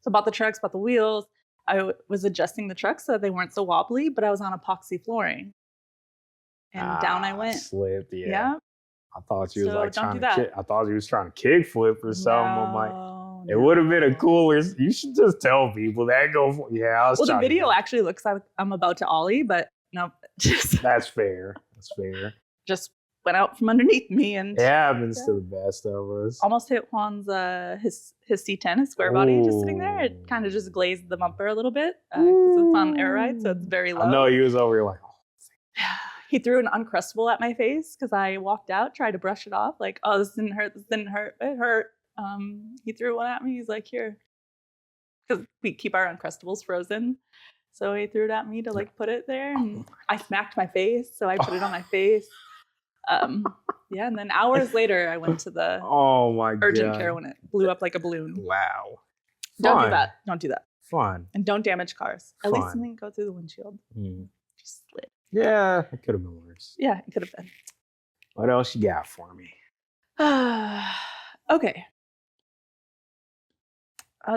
So bought the trucks, bought the wheels. I was adjusting the trucks so that they weren't so wobbly, but I was on epoxy flooring. And down I went. Slipped, yeah. I thought you was like trying to I thought you was trying to kick flip or something. I'm like, it would have been a cooler. You should just tell people that. Well, the video actually looks like I'm about to ollie, but no, That's fair. Just went out from underneath me and it happens to the best of us. Almost hit Juan's his C10, his square body, just sitting there. It kind of just glazed the bumper a little bit because it's on air ride, so it's very low. I know he was over here like, He threw an Uncrustable at my face because I walked out, tried to brush it off, like, oh, this didn't hurt. It hurt. He threw one at me. He's like, here, because we keep our Uncrustables frozen. So he threw it at me to like put it there, and I smacked my face, so I put it on my face. Yeah, and then hours later, I went to the Oh my urgent God. care when it blew up like a balloon. Wow. Don't do Fun. that. Don't do that. Fun. And don't damage cars. At least it Fun. didn't go through the windshield. Mm. Just slid. Yeah, it could have been worse. Yeah, it could have been. What else you got for me? Okay.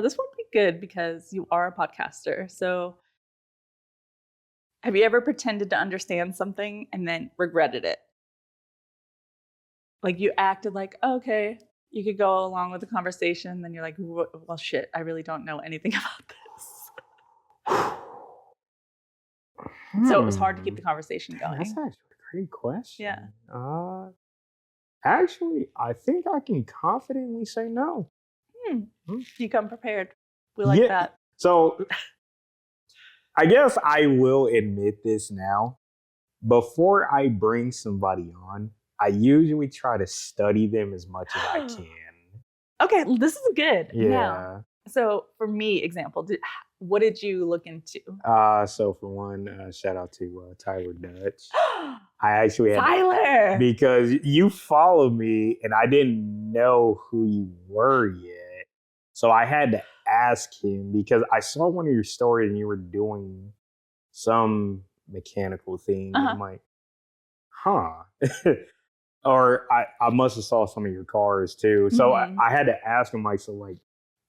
This won't be good because you are a podcaster. So, have you ever pretended to understand something and then regretted it? Like you acted like, oh, okay, you could go along with the conversation. Then you're like, well, shit, I really don't know anything about this. So it was hard to keep the conversation going. That's actually a great question. Yeah. Actually, I think I can confidently say no. You come prepared. We like that. So I guess I will admit this now. Before I bring somebody on, I usually try to study them as much as I can. Okay, this is good. Yeah. Now, so for me, example, what did you look into? So for one, shout out to Tyler Dutch. I actually had Tyler! because you followed me and I didn't know who you were yet. So I had to ask him because I saw one of your stories and you were doing some mechanical thing. And I'm like, huh. Or I must have saw some of your cars too. So I had to ask him, like, so like,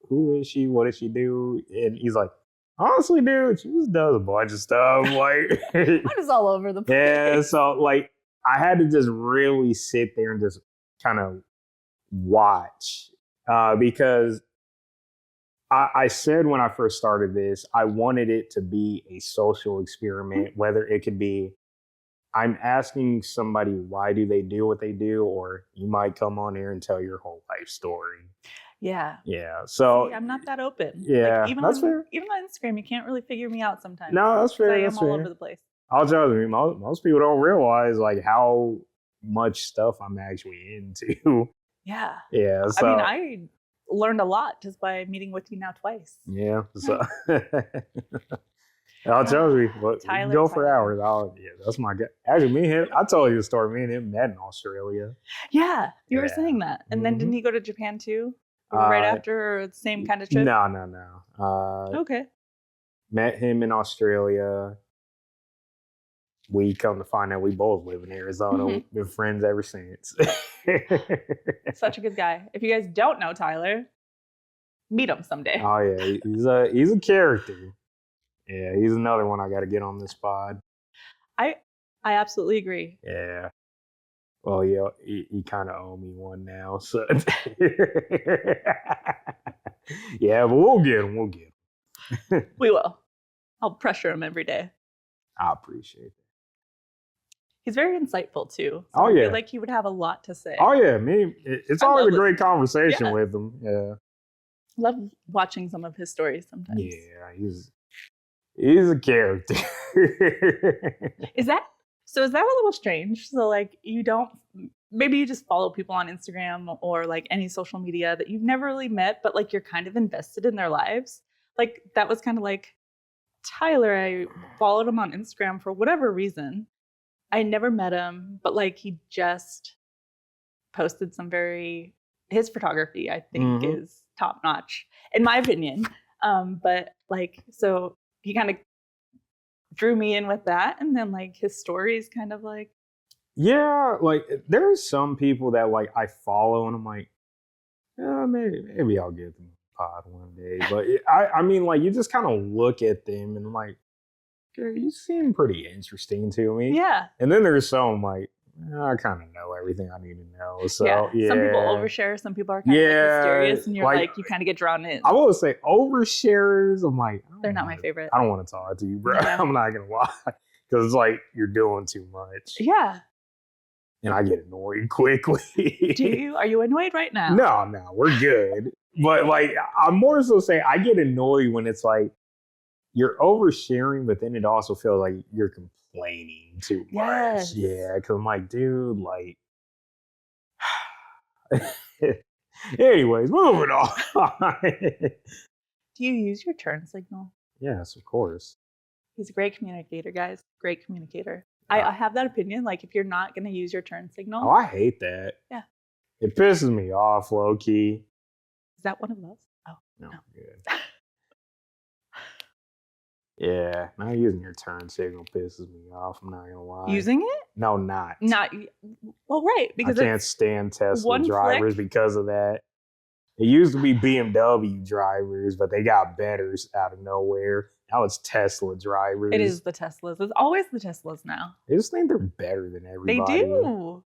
who is she? What does she do? And he's like, honestly, dude, she just does a bunch of stuff. Like, I'm just all over the place. yeah. So like, I had to just really sit there and just kind of watch because I said when I first started this, I wanted it to be a social experiment, whether it could be I'm asking somebody why do they do what they do, or you might come on here and tell your whole life story. Yeah. Yeah. So see, I'm not that open. Yeah, like, that's fair. Even on Instagram, you can't really figure me out sometimes. No, that's fair. I am That's all fair. over the place. I'll tell you, most people don't realize like how much stuff I'm actually into. Yeah. Yeah. So, I mean, I learned a lot just by meeting with you now twice. Yeah. So I'll tell you, but Tyler, go for Tyler. hours. That's my guy. Actually, me and him, I told you the story. Me and him met in Australia. Yeah, you were Yeah. saying that. And then Mhm. didn't he go to Japan too? Right after, or the same kind of trip? No. Okay. Met him in Australia. We come to find out we both live in Arizona. We've been friends ever since. Such a good guy. If you guys don't know Tyler, meet him someday. Oh yeah, he's a character. Yeah, he's another one I got to get on this pod. I absolutely agree. Yeah. Well, yeah, he kind of owe me one now, so yeah, but we'll get him. We will. I'll pressure him every day. I appreciate it. He's very insightful too. Oh, I yeah. feel like he would have a lot to say. Oh yeah, it's I always love a great listening. conversation Yeah. with him. Yeah. Love watching some of his stories sometimes. Yeah, he's a character. Is that a little strange? So like maybe you just follow people on Instagram or like any social media that you've never really met, but like you're kind of invested in their lives. Like that was kind of like Tyler. I followed him on Instagram for whatever reason. I never met him, but like he just posted his photography, I think, is top notch, in my opinion. But like, so he kind of drew me in with that. And then like his stories kind of like, Yeah, like there's some people that like I follow and I'm like, maybe I'll get them a pod one day. But I mean, like you just kind of look at them and I'm like, okay, you seem pretty interesting to me. yeah. And then there's some like, I kind of know everything I need to know. So yeah, Some people overshare, some people are kind of like mysterious, and you're like you kind of get drawn in. I will say overshares. I'm like, They're not my favorite. I don't want to talk to you, bro. Yeah. I'm not gonna lie, because it's like you're doing too much. Yeah. And I get annoyed quickly. Do you? Are you annoyed right now? No, we're good. But like, I'm more so saying I get annoyed when it's like you're oversharing, but then it also feels like you're complaining too much. Yes. Yeah, because I'm like, dude, like. Anyways, moving on. Do you use your turn signal? Yes, of course. He's a great communicator, guys. Great communicator. I have that opinion. Like, if you're not going to use your turn signal, Oh, I hate that. Yeah. It pisses me off, low key. is that one of those? Oh, No, No. good. Yeah, not using your turn signal pisses me off. I'm not gonna lie. using it? No, not. Well, right, because I can't stand Tesla one drivers flick. because of that. It used to be BMW drivers, but they got better out of nowhere. Now it's Tesla drivers. it is the Teslas. It's always the Teslas now. I just think they're better than everybody. They do.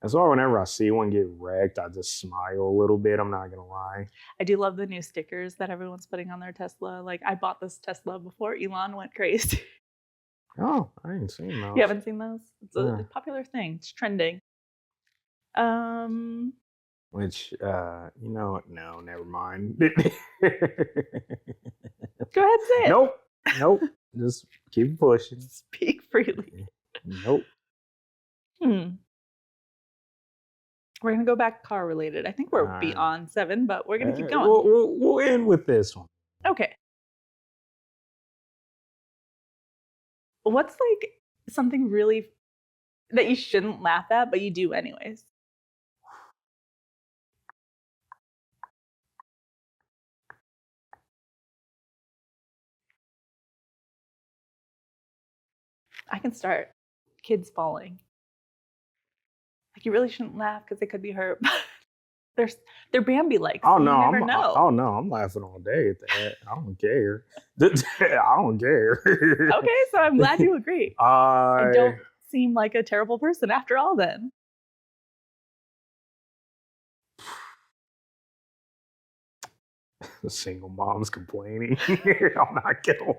That's why whenever I see one get wrecked, I just smile a little bit. I'm not gonna lie. I do love the new stickers that everyone's putting on their Tesla. Like, I bought this Tesla before Elon went crazy. Oh, I ain't seen those. You haven't seen those? It's Yeah. a popular thing. It's trending. Which, no, never mind. Go ahead and say it. Nope. Just keep pushing. Speak freely. Nope. We're gonna go back car related. I think we're Alright. beyond 7, but we're gonna keep going. We'll end with this one. Okay. What's like something really that you shouldn't laugh at, but you do anyways? I can start. Kids falling. Like, you really shouldn't laugh because they could be hurt. They're Bambi like. Oh so no, you never know. I'm laughing all day at that. I don't care. I don't care. Okay, so I'm glad you agree. I I don't seem like a terrible person after all then. The single mom's complaining. I'm not gonna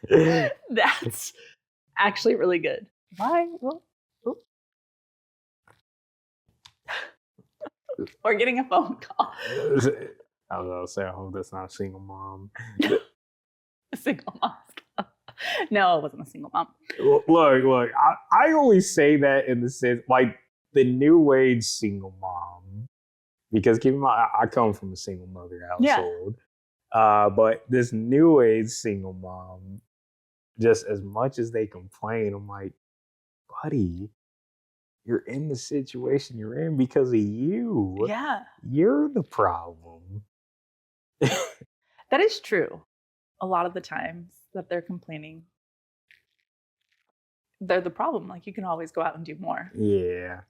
lie. That's actually really good. Why? Well, we're getting a phone call. I was gonna say, I hope that's not a single mom. A single mom. No, it wasn't a single mom. Look. I always say that in the sense, like, the new age single mom, because keep in mind, I come from a single mother household. But this new age single mom, just as much as they complain, I'm like, buddy, you're in the situation you're in because of you. Yeah, You're the problem. that is true. A lot of the times that they're complaining, they're the problem. Like, you can always go out and do more. Yeah.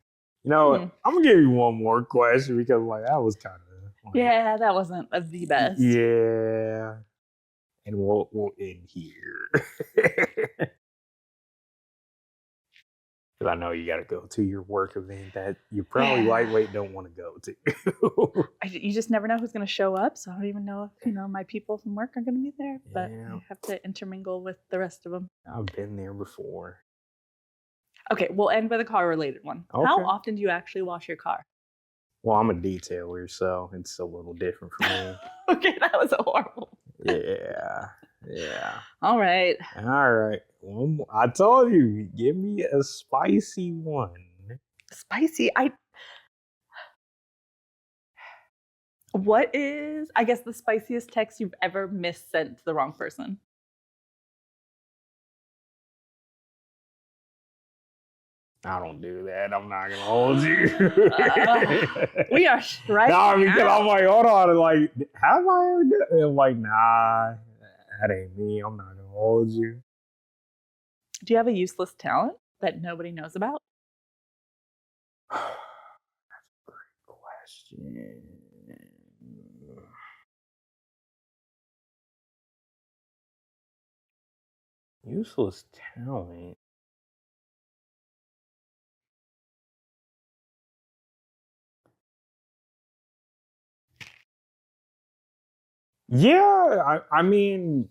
You know, I'm gonna give you one more question because, like, that was kind of Yeah, that wasn't the best. Yeah. And we'll end here. Because I know you got to go to your work event that you probably lightweight don't want to go to. You just never know who's going to show up. So I don't even know if, my people from work are going to be there. But I have to intermingle with the rest of them. I've been there before. Okay, we'll end with a car-related one. Okay. How often do you actually wash your car? Well, I'm a detailer, so it's a little different for me. Okay, that was horrible. Yeah. All right. All right. One more. I told you, give me a spicy one. Spicy. What is, I guess, the spiciest text you've ever missent to the wrong person? I don't do that. I'm not gonna hold you. We are striking. No, because out. I'm like, hold on, like, have I ever done it? I'm like, nah, that ain't me. I'm not gonna hold you. Do you have a useless talent that nobody knows about? That's a great question. Useless talent. Yeah, I mean,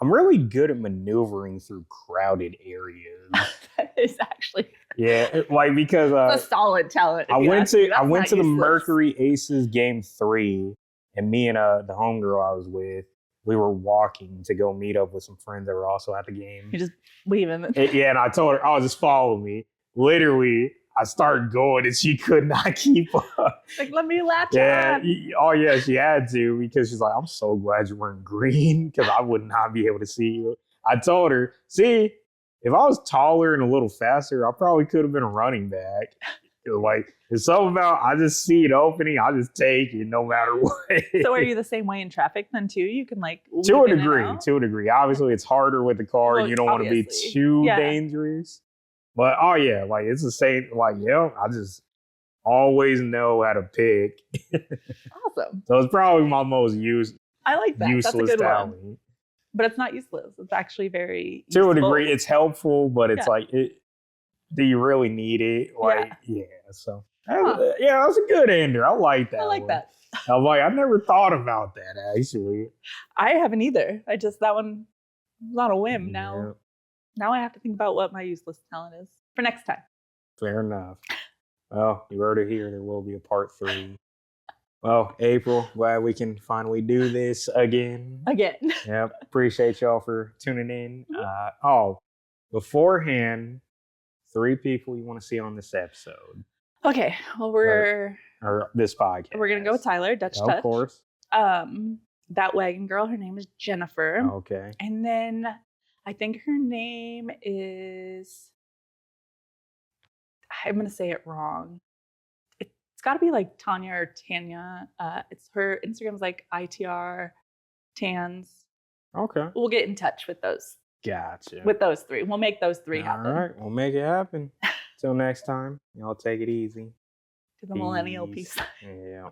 I'm really good at maneuvering through crowded areas. That is actually Yeah, like because a solid talent. I if you went ask me. to That's not the useless. Mercury Aces game 3, and me and the homegirl I was with, we were walking to go meet up with some friends that were also at the game. You just leaving. Yeah, and I told her, "Oh, just follow me." Literally, I started going, and she could not keep up. Like, let me latch Yeah. on. Oh, yeah. She had to because she's like, "I'm so glad you're wearing green because I would not be able to see you." I told her, see, if I was taller and a little faster, I probably could have been a running back. Like, it's something about, I just see it opening, I just take it no matter what. So are you the same way in traffic then too? You can like To a weave in and degree, out? to a degree. Obviously, it's harder with the car. Well, You don't want to be obviously. too Yeah. dangerous. But, oh, yeah, like, it's the same. Like, yeah, I just always know how to pick. Awesome. So it's probably my most I like that. That's a useless good talent. one. But it's not useless. It's actually very To a useful. degree, it's helpful, but it's Yeah. like, do you really need it? Like, yeah. So, Huh. yeah, that's a good ender. I like that. I like one. that. I'm like, I never thought about that actually. I haven't either. That one was on a whim. Yeah, Now I have to think about what my useless talent is for next time. fair enough. Well, you heard it here. There will be a part 3. Well, April, glad we can finally do this again. Again. Yep. Appreciate y'all for tuning in. Beforehand, 3 people you want to see on this episode Okay. Well, or this podcast. we're gonna go with Tyler, Dutch Of Touch. course. That wagon girl, her name is Jennifer. Okay. And then I think her name is, I'm going to say it wrong. It's got to be like Tanya or Tanya. It's her Instagram's like ITR Tans. Okay. We'll get in touch with those Gotcha. with those 3. We'll make those 3 happen. All right. We'll make it happen. Till next time, y'all take it easy. To the millennial piece. Yeah.